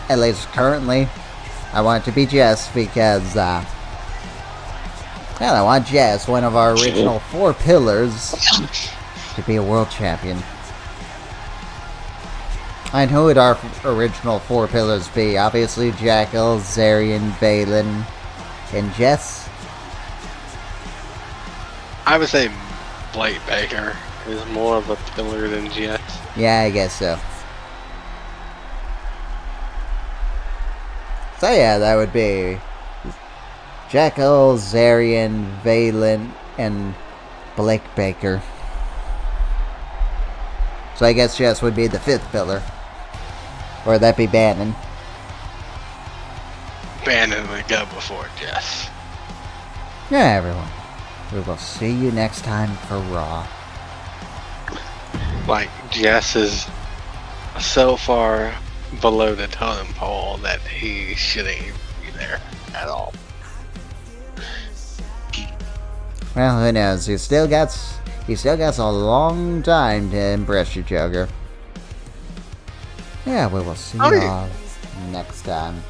At least currently. I want it to be Jess because, well, I want Jess, one of our original 4 pillars, to be a world champion. And who would our original 4 pillars be? Obviously Jackal, Zarian, Valen, and Jess. I would say Blake Baker is more of a pillar than Jess. Yeah, I guess so. So yeah, that would be Jackal, Zarian, Valen, and Blake Baker. So I guess Jess would be the 5th pillar. Or would that be Bannon? Bannon would go before Jess. Yeah, everyone. We will see you next time for Raw. Like, Jess is so far below the totem pole that he shouldn't even be there at all. Well, who knows? He still got a long time to impress you, Joker. Yeah, we will see you all next time.